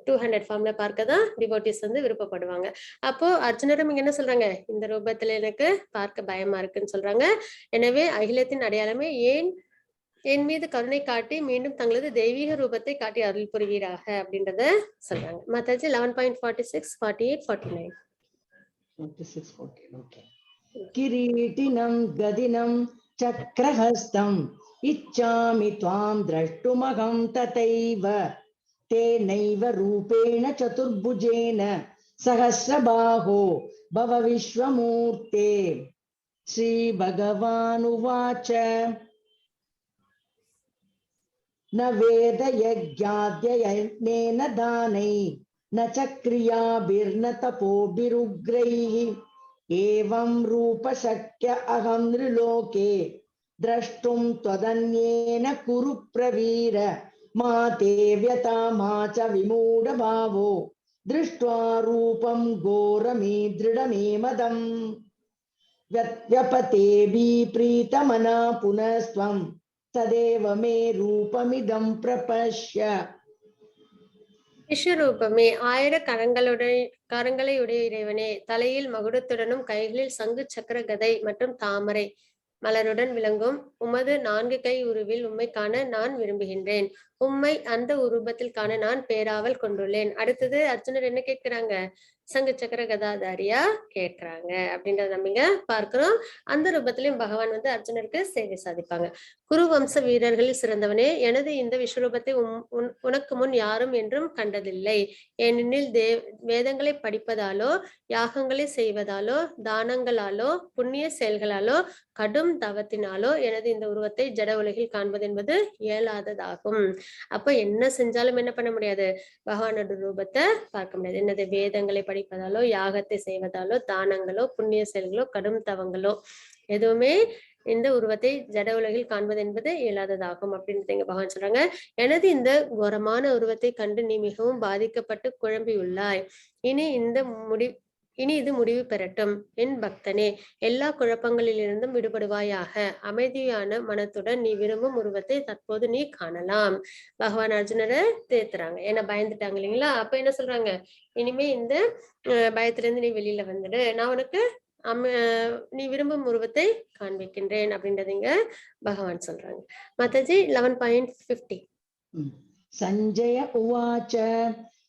200 ஃபார்ம்ல பார்க்கதான் டிவோட்டிஸ் வந்து விருப்பப்படுவாங்க. அப்போ அர்ஜுனரும் இங்க என்ன சொல்றாங்க, இந்த ரூபத்துல எனக்கு பார்க்க பயமா இருக்குன்னு சொல்றாங்க. எனவே அகிலத்தின் அடையாளமே என் மீது கருணை காட்டி மீண்டும் தங்களது தெய்வீக ரூபத்தை காட்டி அருள் புரிவீராக அப்படின்றத சொல்றாங்க. மாதாஜி 11.46, 48, 49. 46, 48, okay. किरीटिनं गदिनं चक्रहस्तं इच्छामि त्वां द्रष्टुमहं तथैव तेनैव रूपेण चतुर्भुजेन सहस्रबाहो भव विश्वमूर्ते. श्रीभगवानुवाच न वेदयज्ञाद्ययज्ञेन दानै न च क्रियाभिर्न तपोभिरुग्रैः एवं रूप शक्य अहं नृलोके द्रष्टुं त्वदन्येन कुरु प्रवीर मा ते व्यथा मा च विमूढ भावो दृष्ट्वा रूपं घोरमी दृढमे मदम् व्यपतेऽभि प्रीतमना पुनस्त्वं तदेव मे रूपमिदं प्रपश्य. விஸ்வரூபமே, 1000 கரங்களை உடைய இறைவனே, தலையில் மகுடத்துடனும் கைகளில் சங்கு சக்கர கதை மற்றும் தாமரை மலருடன் விளங்கும் உமது 4 கை உருவில் உம்மை காண நான் விரும்புகின்றேன். உம்மை அந்த உருவத்தில் காண நான் பேராவல் கொண்டுள்ளேன். அடுத்தது அர்ஜுனர் என்ன கேட்கிறாங்க, சங்கு சக்கர கதாதாரியா கேட்கிறாங்க அப்படின்றத நம்ம இங்க பார்க்கிறோம். அந்த ரூபத்திலையும் பகவான் வந்து அர்ஜுனருக்கு சேவை சாதிப்பாங்க. குரு வம்ச வீரர்களில் சிறந்தவனே, எனது இந்த விஸ்வரூபத்தை உனக்கு முன் யாரும் என்றும் கண்டதில்லை. ஏனெனில் வேதங்களை படிப்பதாலோ யாகங்களை செய்வதாலோ தானங்களாலோ புண்ணிய செயல்களாலோ கடும் தவத்தினாலோ எனது இந்த உருவத்தை ஜட உலகில் காண்பது என்பது இயலாததாகும். அப்ப என்ன செஞ்சாலும் என்ன பண்ண முடியாது, பகவானோட ரூபத்தை பார்க்க முடியாது. என்னது வேதங்களை படிப்பதாலோ யாகத்தை செய்வதாலோ தானங்களோ புண்ணிய செயல்களோ கடும் தவங்களோ எதுவுமே இந்த உருவத்தை ஜட உலகில் காண்பது என்பது இயலாததாகும் அப்படின்றது இங்க பகவான் சொல்றாங்க. எனது இந்த கோரமான உருவத்தை கண்டு நீ மிகவும் பாதிக்கப்பட்டு குழம்பியுள்ளாய். இனி இது முடிவு பெறட்டும். என் பக்தனே, எல்லா குழப்பங்களிலிருந்தும் விடுபடுவாயாக. அமைதியான மனத்துடன் நீ விரும்பும் உருவத்தை தற்போது நீ காணலாம். பகவான் அர்ஜுனரை தேத்துறாங்க, ஏன்னா பயந்துட்டாங்க இல்லைங்களா? அப்ப என்ன சொல்றாங்க, இனிமே இந்த பயத்துல இருந்து நீ வெளியில வந்துடு, நான் உனக்கு நீ விரும்பும் உருவத்தை காண்பிக்கின்றேன் அப்படின்றது இங்க பகவான் சொல்றாங்க. மாதாஜி 11.50. சஞ்சய உவாச்ச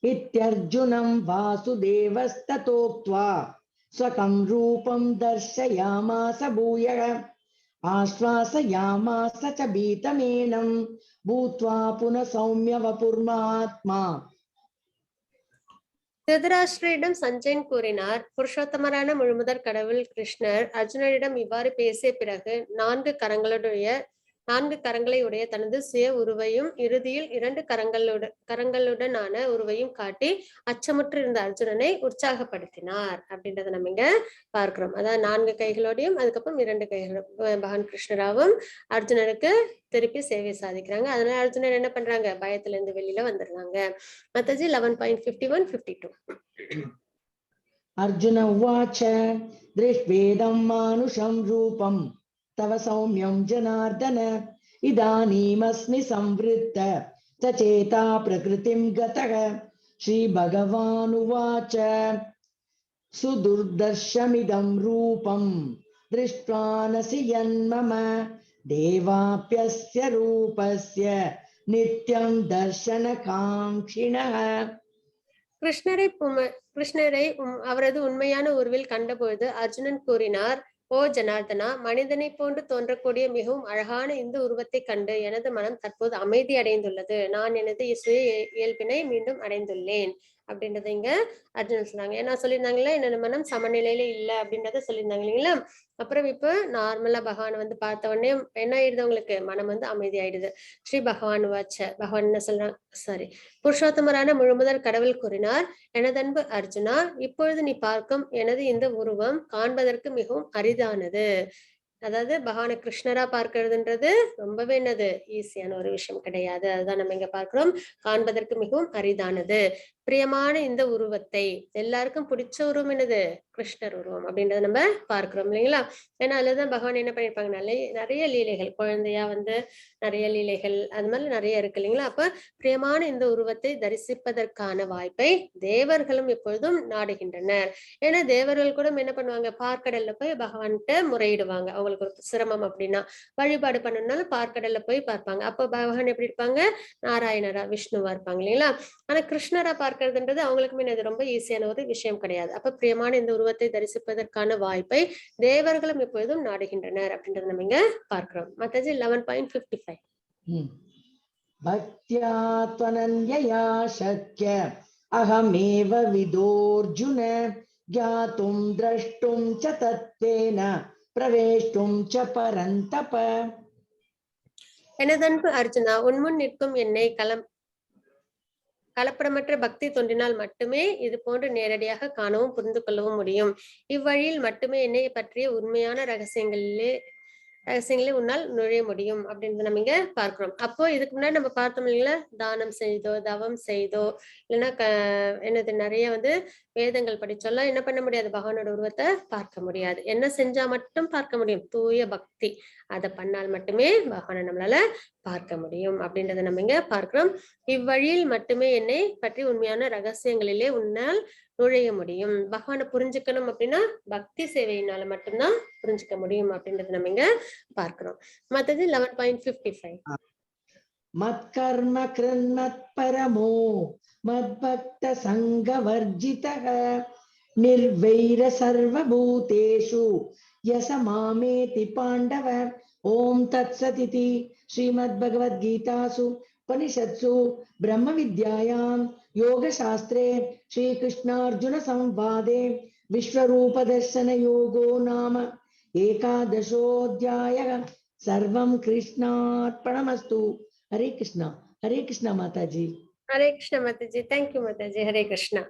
इत्यर्जुनं वासुदेवस्ततोक्त्वा स्वकं रूपं दर्शयामास भूयः आश्वासयामास च भीतमेनं भूत्वा पुनः सौम्य वपुर्मात्मा. திருதராஷ்டிரியிடம் சஞ்சயன் கூறினார், புருஷோத்தமரான முழுமுதற் கடவுள் கிருஷ்ணர் அர்ஜுனரிடம் இவ்வாறு பேசிய பிறகு நான்கு கரங்களை உடைய தனது சுய உருவையும் இறுதியில் 2 கரங்களுடனான உருவையும் காட்டி அச்சமுற்று இருந்த அர்ஜுனனை உற்சாகப்படுத்தினார் அப்படின்றத நம்ம இங்க பார்க்கிறோம். அதாவது 4 கைகளோடையும் அதுக்கப்புறம் 2 கைகளும் பகவான் கிருஷ்ணராவும் அர்ஜுனனுக்கு திருப்பி சேவை சாதிக்கிறாங்க. அதனால அர்ஜுனர் என்ன பண்றாங்க, பயத்துல இருந்து வெளியில வந்துடுறாங்க. மத்தஜி 11.51-52. अर्जुन उवाच दृष्ट्वेदं मानुषं रूपं तव सौम्यं जनार्दन इदानीमस्मि संवृत्त सचेता प्रकृतिं गतः श्रीभगवानुवाच सुदुर्दर्शमिदं रूपं दृष्ट्वा नसि यन्मम देवाप्यस्य रूपस्य नित्यं दर्शनकाङ्क्षिणः கிருஷ்ணரை அவரது உண்மையான உருவில் கண்டபொழுது அர்ஜுனன் கூறினார், ஓ ஜனார்தனா, மனிதனை போன்று தோன்றக்கூடிய மிகவும் அழகான இந்த உருவத்தை கண்டு எனது மனம் தற்போது அமைதி அடைந்துள்ளது. நான் எனது சுய இயல்பினை மீண்டும் அடைந்துள்ளேன் அப்படின்றத இங்க அர்ஜுனன் சொன்னாங்க. ஏன்னா சொல்லியிருந்தாங்களா, என்னோட மனம் சமநிலையில இல்ல அப்படின்றத சொல்லியிருந்தாங்க இல்லைங்களா. அப்புறம் இப்ப நார்மலா பகவான் வந்து பார்த்த உடனே என்ன ஆயிடுது, உங்களுக்கு மனம் வந்து அமைதி ஆயிடுது. ஸ்ரீ பகவான் வாச்ச பகவான் என்ன சொல்றாங்க, புருஷோத்தமரான முழுமுதற் கடவுள் கூறினார், எனதன்பு அர்ஜுனா, இப்பொழுது நீ பார்க்கும் எனது இந்த உருவம் காண்பதற்கு மிகவும் அரிதானது. அதாவது பகவான கிருஷ்ணரா பார்க்கிறதுன்றது ரொம்பவே என்னது ஈஸியான ஒரு விஷயம் கிடையாது. அதுதான் நம்ம இங்க பார்க்கிறோம், காண்பதற்கு மிகவும் அரிதானது. பிரியமான இந்த உருவத்தை, எல்லாருக்கும் பிடிச்ச உருவம் என்னது, கிருஷ்ணர் உருவம் அப்படின்றத நம்ம பார்க்கிறோம் இல்லைங்களா. ஏன்னா அதுலதான் பகவான் என்ன பண்ணிருப்பாங்க, நிறைய லீலைகள், குழந்தையா வந்து நிறைய லீலைகள் அது மாதிரி நிறைய இருக்கு இல்லைங்களா. அப்ப பிரியமான இந்த உருவத்தை தரிசிப்பதற்கான வாய்ப்பை தேவர்களும் எப்பொழுதும் நாடுகின்றனர். ஏன்னா தேவர்கள் கூட என்ன பண்ணுவாங்க, பார்க்கடல்ல போய் பகவான்கிட்ட முறையிடுவாங்க. அவங்களுக்கு ஒரு சிரமம் அப்படின்னா வழிபாடு பண்ணணும்னாலும் பார்க்கடல்ல போய் பார்ப்பாங்க. அப்ப பகவான் எப்படி இருப்பாங்க, நாராயணரா விஷ்ணுவா இருப்பாங்க இல்லைங்களா. ஆனா கிருஷ்ணரா பார்க்கிறதுன்றது அவங்களுக்குமே இது ரொம்ப ஈஸியான ஒரு விஷயம் கிடையாது. அப்ப பிரியமான இந்த உருவத்தை தரிசிப்பதற்கான வாய்ப்பை தேவர்களும் எப்பொழுதும் நாடுகின்றனர் அப்படின்றத நம்ம இங்க பார்க்கிறோம். மத்தஜி 11.55. பக்த்யா த்வனன்யயா சக்ய அஹமேவ விதோர்ஜுன ஞாதும் த்ரஷ்டும் ச தத்வேன பிரவேஷ்டும் ச பரந்தப. எனதன்பு அர்ஜுனா, உன்முன் நிற்கும் என்னை கலப்படமற்ற பக்தி தோன்றினால் மட்டுமே இது போன்று நேரடியாக காணவும் புரிந்து கொள்ளவும் முடியும். இவ்வழியில் மட்டுமே என்னை பற்றிய உண்மையான ரகசியங்களே உன்னால் நுழைய முடியும் அப்படின்றத நம்ம இங்க பார்க்கிறோம். அப்போ இதுக்கு முன்னாடி நம்ம பார்த்தோம் இல்லைங்களா, தானம் செய்தோ தவம் செய்தோ இல்லைன்னா என்னது நிறைய வந்து வேதங்கள் படிச்சோம்லாம் என்ன பண்ண முடியாது, பகவானோட உருவத்தை பார்க்க முடியாது. என்ன செஞ்சா மட்டும் பார்க்க முடியும், தூய பக்தி அதை பண்ணால் மட்டுமே பகவானை நம்மளால பார்க்க முடியும் அப்படின்றத நம்ம இங்க பார்க்கிறோம். இவ்வழியில் மட்டுமே என்னை பற்றி உண்மையான ரகசியங்களிலே உன்னால் நுழைய முடியும். பகவானை புரிஞ்சுக்கணும் அப்படின்னா பக்தி சேவையினால மட்டும்தான் புரிஞ்சுக்க முடியும் அப்படின்றத நம்ம இங்க பார்க்கிறோம். மத்தது 11.55. மத்கர்ம கிருன்மத் பரமோ மத்பக்த சங்கவர்ஜிதः நிர்வைர சர்வபூதேஷு யச மாமேதி பாண்டவ. ஓம் தத்சதிதி ஸ்ரீமத் பகவத்கீதாசு उपनिषत्सु ब्रह्म विद्यायां योग शास्त्रे श्री कृष्णार्जुन संवादे विश्वरूप दर्शन योगो नाम 11ोऽध्यायः. सर्वं कृष्णार्पणमस्तु. हरे कृष्णा माताजी. ஹரே கிருஷ்ணா மாதாஜி. தேங்க்யூ மாதாஜி. ஹரே கிருஷ்ணா.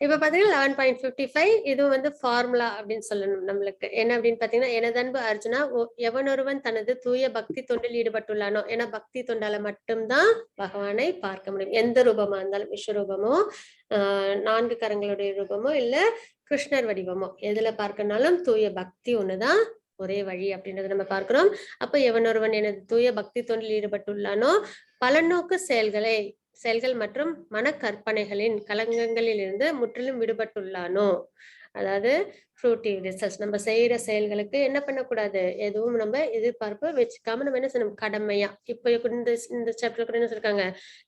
இப்ப பாத்தீங்கன்னா 11.55 இது வந்து ஃபார்முலா அப்படின்னு சொல்லணும் நம்மளுக்கு. என்ன அப்படின்னு பாத்தீங்கன்னா, எனதன்பு அர்ஜுனா, எவனொருவன் தனது தூய பக்தி தொண்டில் ஈடுபட்டுள்ளானோ, ஏன்னா பக்தி தொண்டால மட்டும்தான் பகவானை பார்க்க முடியும். எந்த ரூபமா இருந்தாலும், விஸ்வரூபமோ 4 கரங்களுடைய ரூபமோ இல்ல கிருஷ்ணர் வடிவமோ எதுல பார்க்கனாலும் தூய பக்தி ஒண்ணுதான் ஒரே வழி அப்படின்றத நம்ம பார்க்கிறோம். அப்ப எவனொருவன் எனது தூய பக்தி தொண்டில் ஈடுபட்டுள்ளானோ, பலநோக்கு செயல்கள் மற்றும் மன கற்பனைகளின் கலங்கங்களில் இருந்து முற்றிலும் விடுபட்டுள்ளானோ, அதாவது ஃப்ரூட்டிவ் ரிசல்ட்ஸ். நம்ம செய்யற செயல்களுக்கு என்ன பண்ணக்கூடாது, எதுவும் நம்ம எதிர்பார்ப்பு வச்சுக்காம நம்ம என்ன செய்யணும், கடமையா. இப்போ இந்த சாப்டர் கூட என்ன சொல்லிருக்காங்க,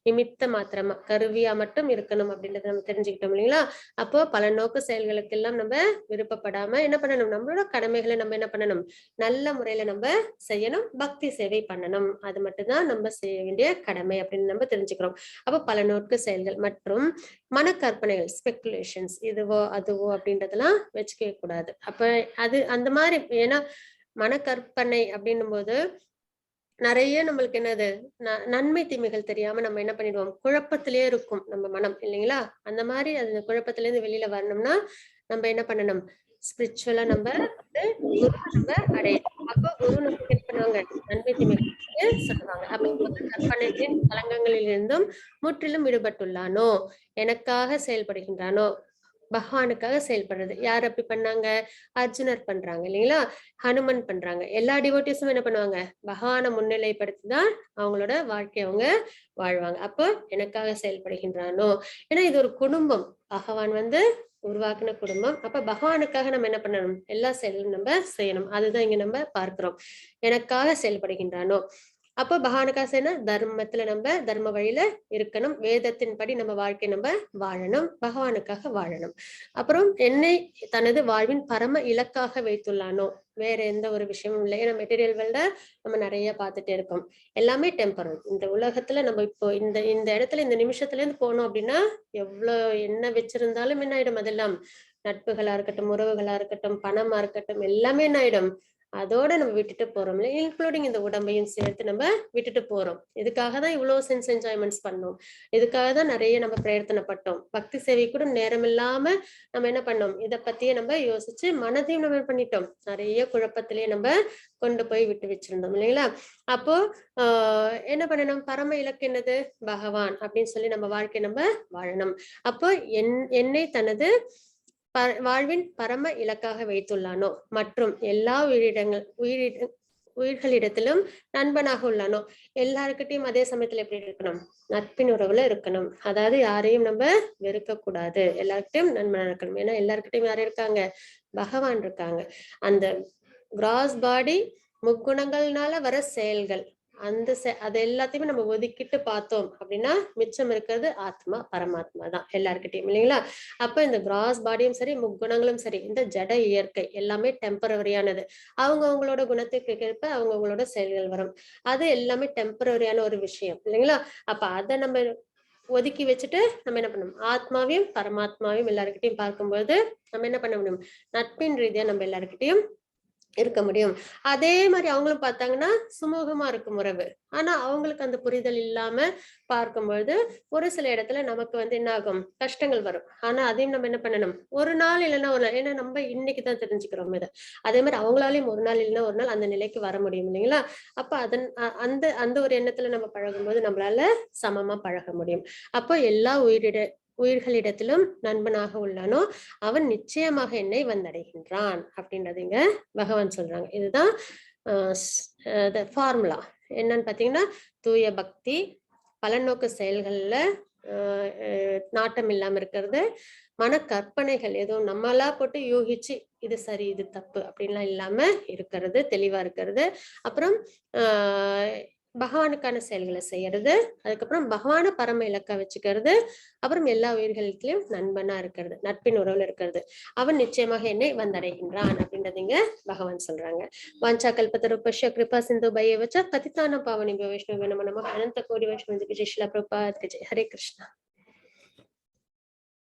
நிமித்த மாத்திரமா, கருவியா மட்டும் இருக்கணும் அப்படின்றத நம்ம தெரிஞ்சுக்கிட்டோம் இல்லைங்களா. அப்போ பல நோக்கு செயல்களுக்கு எல்லாம் நம்ம விருப்பப்படாம என்ன பண்ணணும், நம்மளோட கடமைகளை நம்ம என்ன பண்ணணும், நல்ல முறையில நம்ம செய்யணும், பக்தி சேவை பண்ணணும். அது மட்டும்தான் நம்ம செய்ய வேண்டிய கடமை அப்படின்னு நம்ம தெரிஞ்சுக்கிறோம். அப்போ பல நோக்கு செயல்கள் மற்றும் மனக்கற்பனைகள், ஸ்பெகுலேஷன்ஸ், இதுவோ அதுவோ அப்படின்றதெல்லாம் வச்சுக்கவே கூடாது. அப்ப அது அந்த மாதிரி, ஏன்னா மனக்கற்பனை அப்படின்னும் போது நிறைய நம்மளுக்கு என்னது, நன்மை தீமைகள் தெரியாம நம்ம என்ன பண்ணிடுவோம், குழப்பத்திலேயே இருக்கும் நம்ம மனம் இல்லைங்களா. அந்த மாதிரி அந்த குழப்பத்துல இருந்து வெளியில வரணும்னா நம்ம என்ன பண்ணணும், ஸ்பிரிச்சுவலா நம்ம குரு நம்ம அடையணும். அப்போ குரு நமக்கு என்ன பண்ணுவாங்க, நன்மை தீமைகள் சொல்லுவாங்க. அப்ப கற்பனைகளின் கலங்கங்களில் இருந்தும் முற்றிலும் விடுபட்டுள்ளானோ, எனக்காக செயல்படுகின்றானோ, பகவானுக்காக செயல்படுறது. யார் அப்படி பண்ணாங்க, அர்ஜுனர் பண்றாங்க இல்லைங்களா, ஹனுமன் பண்றாங்க. எல்லா டிவோட்டிஸும் என்ன பண்ணுவாங்க, பகவானை முன்னிலைப்படுத்தி தான் அவங்களோட வாழ்க்கையை அவங்க வாழ்வாங்க. அப்போ எனக்காக செயல்படுகின்றானோ, ஏன்னா இது ஒரு குடும்பம், பகவான் உருவாக்குன குடும்பம். அப்ப பகவானுக்காக நம்ம என்ன பண்ணணும், எல்லா செயலும் நம்ம செய்யணும். அதுதான் இங்க நம்ம பார்க்கிறோம். எனக்காக செயல்படுகின்றானோ, அப்போ பகவானுக்காக செய்யணும், தர்மத்துல நம்ம தர்ம வழியில இருக்கணும், வேதத்தின்படி நம்ம வாழ்க்கை நம்ம வாழணும், பகவானுக்காக வாழணும். அப்புறம் என்னை தனது வாழ்வின் பரம இலக்காக வைத்துள்ளானோ, வேற எந்த ஒரு விஷயமும் இல்லை. ஏன்னா மெட்டீரியல் வேல்ட நம்ம நிறைய பார்த்துட்டே இருக்கோம், எல்லாமே டெம்பரரி. இந்த உலகத்துல நம்ம இப்போ இந்த இந்த இடத்துல இந்த நிமிஷத்துல இருந்து போனோம் அப்படின்னா எவ்வளவு என்ன வச்சிருந்தாலும் என்ன ஆயிடும், அதெல்லாம் நட்புகளா இருக்கட்டும், உறவுகளா இருக்கட்டும், பணமா இருக்கட்டும், எல்லாமே என்ன ஆயிடும், அதோட நம்ம விட்டுட்டு போறோம், இன்க்ளூடிங் இந்த உடம்பையும் சேர்த்து நம்ம விட்டுட்டு போறோம். இதுக்காக தான் இவ்வளவு சென்ஸ் என்ஜாய்மெண்ட்ஸ் பண்ணோம், இதுக்காக தான் நிறைய நம்ம பிரயத்தனப்பட்டோம். பக்தி சேவை கூட நேரம் இல்லாம நம்ம என்ன பண்ணோம், இதை பத்தியே நம்ம யோசிச்சு மனதையும் நம்ம பண்ணிட்டோம், நிறைய குழப்பத்திலேயே நம்ம கொண்டு போய் விட்டு வச்சிருந்தோம் இல்லைங்களா. அப்போ என்ன பண்ணணும், பரம இலக்கு என்னது, பகவான் அப்படின்னு சொல்லி நம்ம வாழ்க்கை நம்ம வாழணும். அப்போ என்னை தனது வாழ்வின் பரம இலக்காக வைத்துள்ளானோ, மற்றும் எல்லா உயிர்களிடத்திலும் நண்பனாக உள்ளானோ, எல்லாருக்கிட்டையும் அதே சமயத்துல எப்படி இருக்கணும், நட்பின் உறவுல இருக்கணும். அதாவது யாரையும் நம்ம வெறுக்க கூடாது, எல்லார்கிட்டையும் நண்பனா இருக்கணும். ஏன்னா எல்லாருக்கிட்டையும் யாரும் இருக்காங்க, பகவான் இருக்காங்க. அந்த கிராஸ் பாடி முக்குணங்கள்னால வர செயல்கள், அது எல்லாத்தையுமே நம்ம ஒதுக்கிட்டு பார்த்தோம் அப்படின்னா மிச்சம் இருக்கிறது ஆத்மா, பரமாத்மா தான் எல்லாருக்கிட்டையும் இல்லைங்களா. அப்ப இந்த கிராஸ் பாடியும் சரி, முக்குணங்களும் சரி, இந்த ஜட இயற்கை எல்லாமே டெம்பரவரியானது. அவங்களோட குணத்துக்கு ஏற்ப அவங்களோட செயல்கள் வரும், அது எல்லாமே டெம்பரவரியான ஒரு விஷயம் இல்லைங்களா. அப்ப அதை நம்ம ஒதுக்கி வச்சுட்டு நம்ம என்ன பண்ணணும், ஆத்மாவையும் பரமாத்மாவையும் எல்லாருக்கிட்டையும் பார்க்கும்போது நம்ம என்ன பண்ண முடியும், நட்பின் ரீதியா நம்ம எல்லாருக்கிட்டையும் இருக்க முடியும். அதே மாதிரி அவங்களும் பார்த்தாங்கன்னா சுமூகமா இருக்கும் உறவு. ஆனா அவங்களுக்கு அந்த புரிதல் இல்லாம பார்க்கும்பொழுது ஒரு சில இடத்துல நமக்கு என்ன ஆகும், கஷ்டங்கள் வரும். ஆனா அதையும் நம்ம என்ன பண்ணணும், ஒரு நாள் இல்லைன்னா ஒரு நாள், ஏன்னா நம்ம இன்னைக்குதான் தெரிஞ்சுக்கிறோம் இதை. அதே மாதிரி அவங்களாலையும் ஒரு நாள் இல்லைன்னா ஒரு நாள் அந்த நிலைக்கு வர முடியும் இல்லைங்களா. அப்ப அந்த அந்த ஒரு எண்ணத்துல நம்ம பழகும்போது நம்மளால சமமா பழக முடியும். அப்போ எல்லா உயிர்களிடத்திலும் நண்பனாக உள்ளானோ, அவன் நிச்சயமாக என்னை வந்தடைகின்றான் அப்படின்றது இங்க பகவான் சொல்றாங்க. இதுதான் ஃபார்முலா. என்னன்னு பாத்தீங்கன்னா, தூய பக்தி, பலநோக்கு செயல்கள்ல நாட்டம் இல்லாம இருக்கிறது, மன கற்பனைகள் எதுவும் நம்மளா போட்டு யூகிச்சு இது சரி இது தப்பு அப்படின்லாம் இல்லாம இருக்கிறது, தெளிவா இருக்கிறது. அப்புறம் பகவானுக்கான செயல்களை செய்யறது, அதுக்கப்புறம் பகவான பரம இலக்கா வச்சுக்கிறது, அப்புறம் எல்லா உயிர்களிடத்திலும் நண்பனா இருக்கிறது, நட்பின் உறவுல இருக்கிறது. அவன் நிச்சயமாக என்னை வந்தடைகின்றான் அப்படின்றது இங்க பகவான் சொல்றாங்க. வாஞ்சா கல்பத்தருபஸ்ய கிருபா சிந்து பையவச்ச பதிதான பாவனி வைஷ்ணவ நம நம. அனந்த கோடி வைஷ்ணவ ஜெய் ஸ்ரீல பிரபுபாத் ஜெய். ஹரே கிருஷ்ணா.